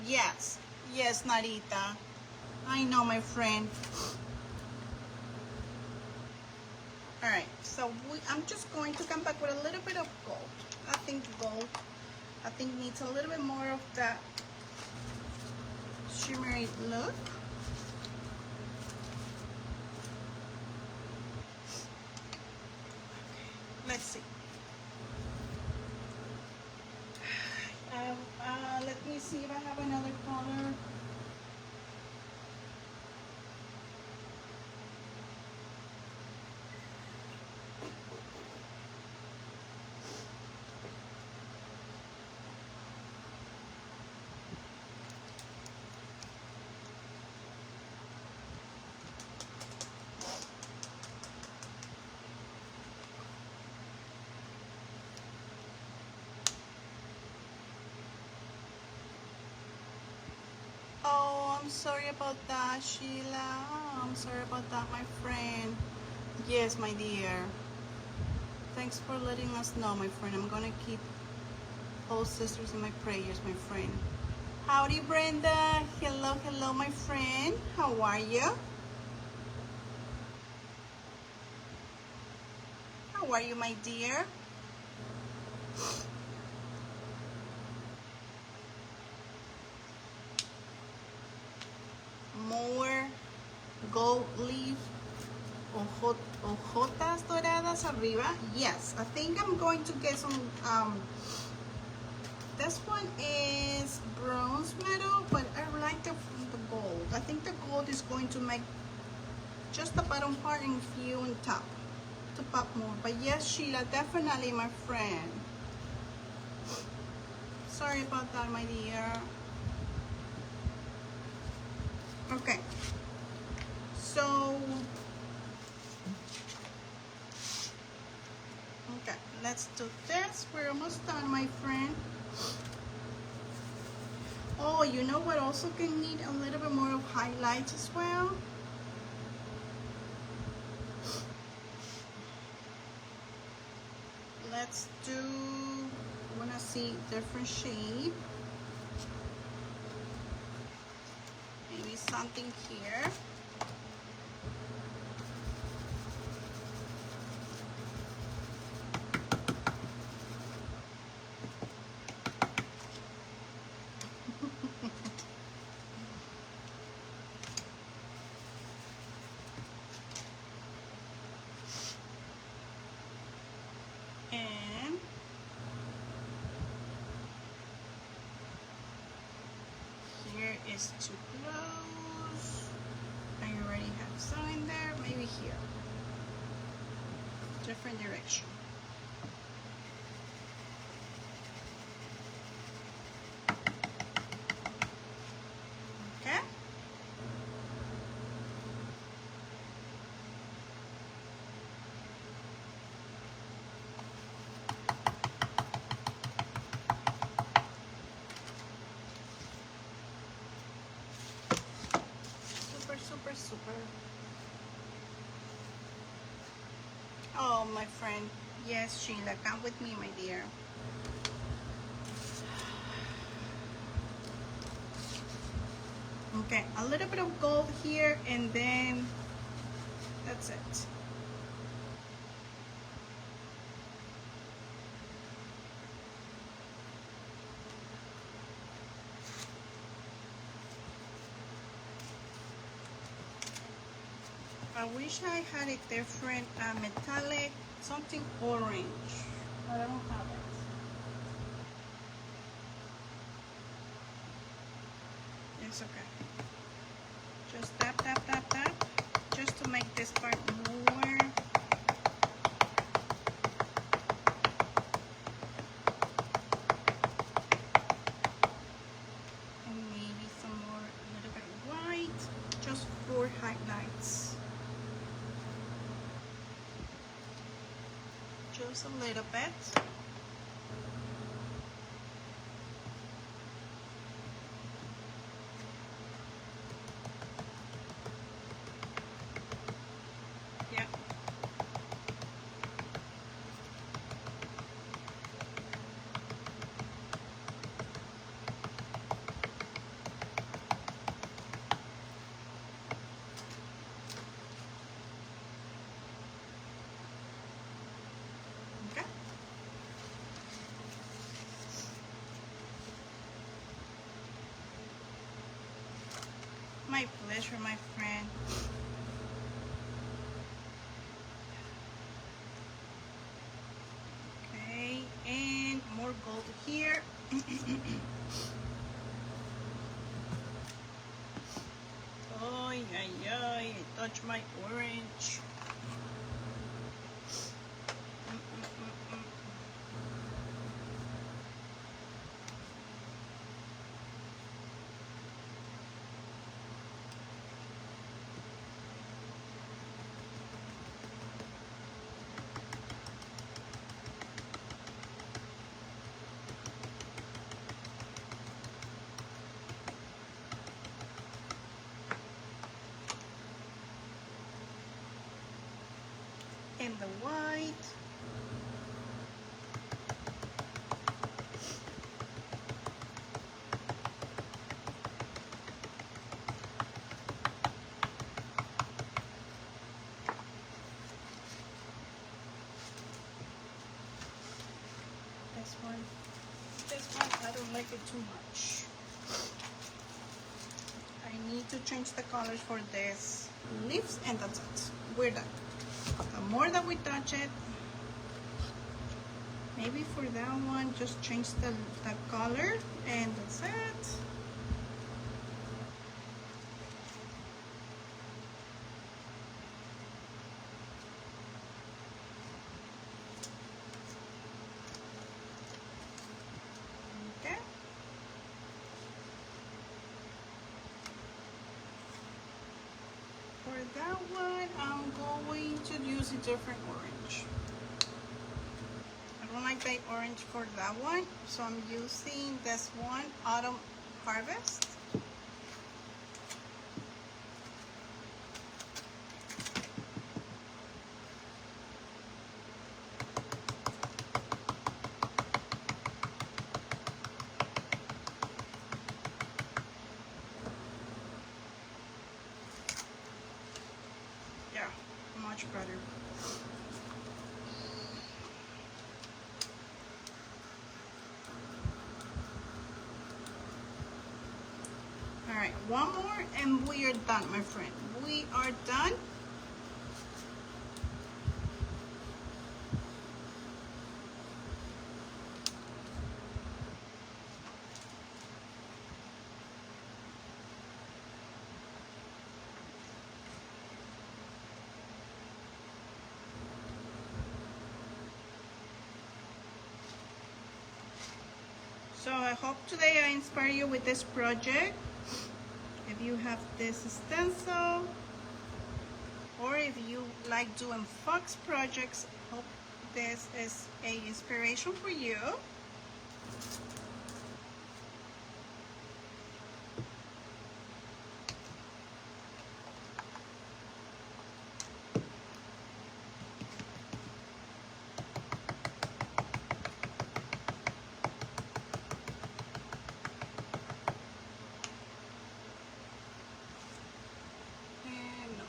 Yes, yes, Narita. I know, my friend. All right, so I'm just going to come back with a little bit of gold. I think needs a little bit more of that shimmery look. Let's see. Let me see if I have another color. Oh, I'm sorry about that, Sheila. I'm sorry about that, my friend. Yes, my dear. Thanks for letting us know, my friend. I'm gonna keep all sisters in my prayers, my friend. Howdy, Brenda. Hello, hello, my friend. How are you? How are you, my dear? More gold leaf hojotas doradas arriba. Yes, I think I'm going to get some this one is bronze metal, but I like the gold. I think the gold is going to make just the bottom part and few on top to pop more. But yes, Sheila, definitely, my friend. Sorry about that, my dear. Okay, so okay, let's do this. We're almost done, my friend. Oh, you know what also can need a little bit more of highlights as well? Let's do, I wanna see different shade. Maybe something here. is too close. I already have some in there. Maybe here. Different direction. Okay. Super, super, super. Oh, my friend. Yes, Sheila, come with me, my dear. Okay, a little bit of gold here, and then that's it. I wish I had a different metallic, something orange, but I don't have it. It's okay. Just tap, tap, tap, tap, just to make this part more. And maybe some more, a little bit of white, just for highlights. Just a little bit. Yeah. Okay. My pleasure, my friend. Okay, and more gold here. Oh, yeah, I touch my orange. And the white. This one, I don't like it too much. I need to change the colors for this leaves, and that's it. We're done. The more that we touch it, maybe for that one, just change the color, and that's it. Okay. For that one, I'm going to use a different orange. I don't like the orange for that one, so I'm using this one, Autumn Harvest. Yeah, much better. All right, one more and we are done, my friend. We are done. So I hope today I inspire you with this project. If you have this stencil, or if you like doing fox projects, hope this is a inspiration for you.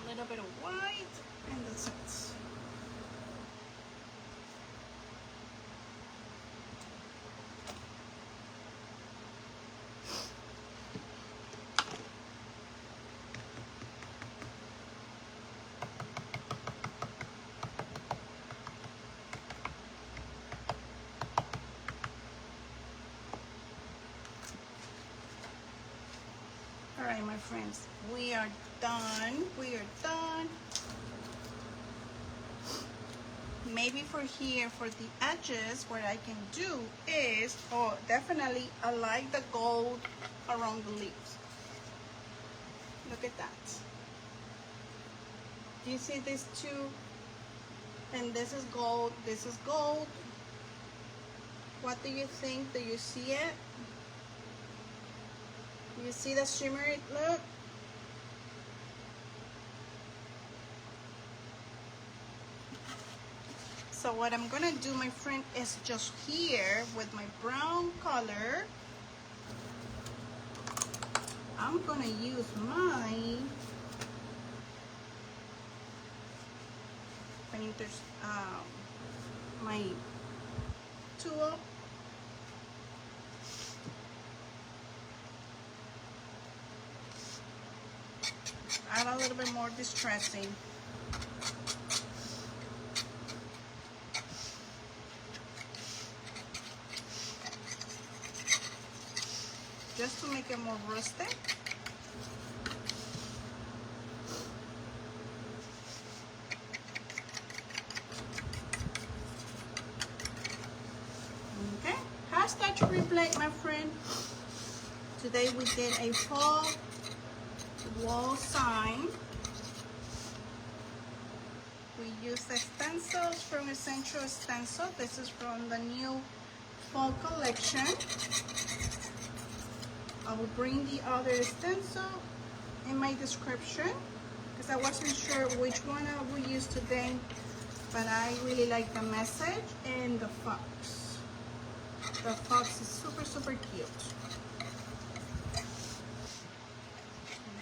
A little bit of white, and that's it. All right, my friends, we are done. We are done. Maybe for here, for the edges, what I can do is, oh, definitely I like the gold around the leaves. Look at that. Do you see these two? And this is gold, this is gold. What do you think? Do you see it? You see the shimmer? Look. So what I'm gonna do, my friend, is just here with my brown color, I'm gonna use my painter's my tool. Add a little bit more distressing. Just to make it more rustic. Okay, hashtag replay, my friend. Today we did a fall wall sign. We used the stencils from Essential Stencil. This is from the new fall collection. I will bring the other stencil in my description because I wasn't sure which one I will use today, but I really like the message and the fox. The fox is super, super cute.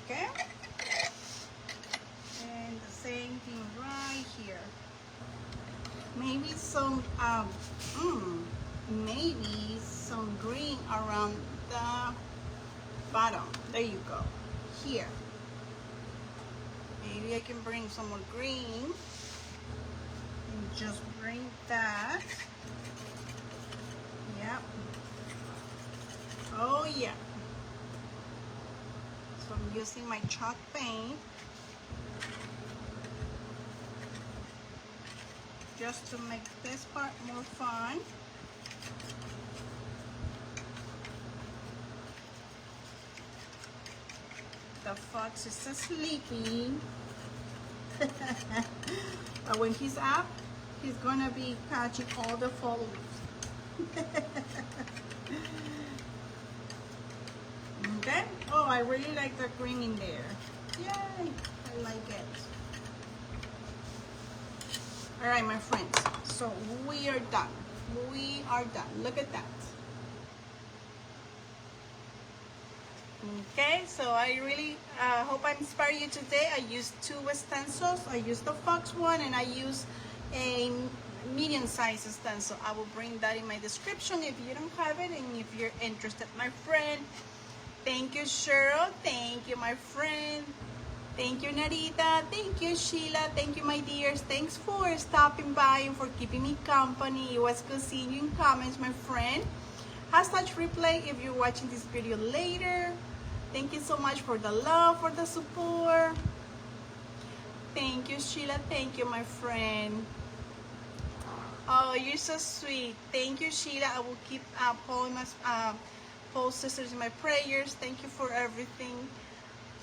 Okay? And the same thing right here. Maybe some, maybe some green around the bottom. There you go. Here. Maybe I can bring some more green and just bring that. Yep. Oh yeah. So I'm using my chalk paint just to make this part more fun. The fox is sleeping. But when he's up, he's gonna be catching all the fall leaves. Okay? Oh, I really like the green in there. Yay! I like it. Alright, my friends. So we are done. We are done. Look at that. Okay, so I really hope I inspire you today. I used 2 stencils. I used the fox one and I used a medium-sized stencil. I will bring that in my description if you don't have it and if you're interested, my friend. Thank you, Cheryl. Thank you, my friend. Thank you, Narita. Thank you, Sheila. Thank you, my dears. Thanks for stopping by and for keeping me company. It was good seeing you in comments, my friend. Hashtag replay if you're watching this video later. Thank you so much for the love, for the support. Thank you, Sheila. Thank you, my friend. Oh, you're so sweet. Thank you, Sheila. I will keep Paul sisters in my prayers. Thank you for everything.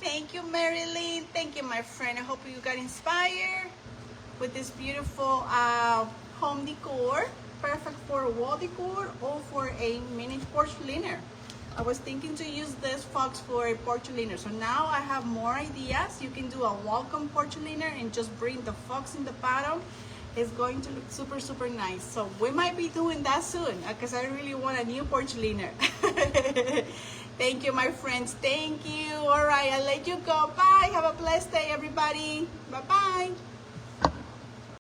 Thank you, Marilyn. Thank you, my friend. I hope you got inspired with this beautiful home decor. Perfect for a wall decor or for a mini porch liner. I was thinking to use this fox for a porch liner. So now I have more ideas. You can do a welcome porch liner and just bring the fox in the bottom. It's going to look super, super nice. So we might be doing that soon because I really want a new porch liner. Thank you, my friends. Thank you. All right, I'll let you go. Bye. Have a blessed day, everybody. Bye-bye.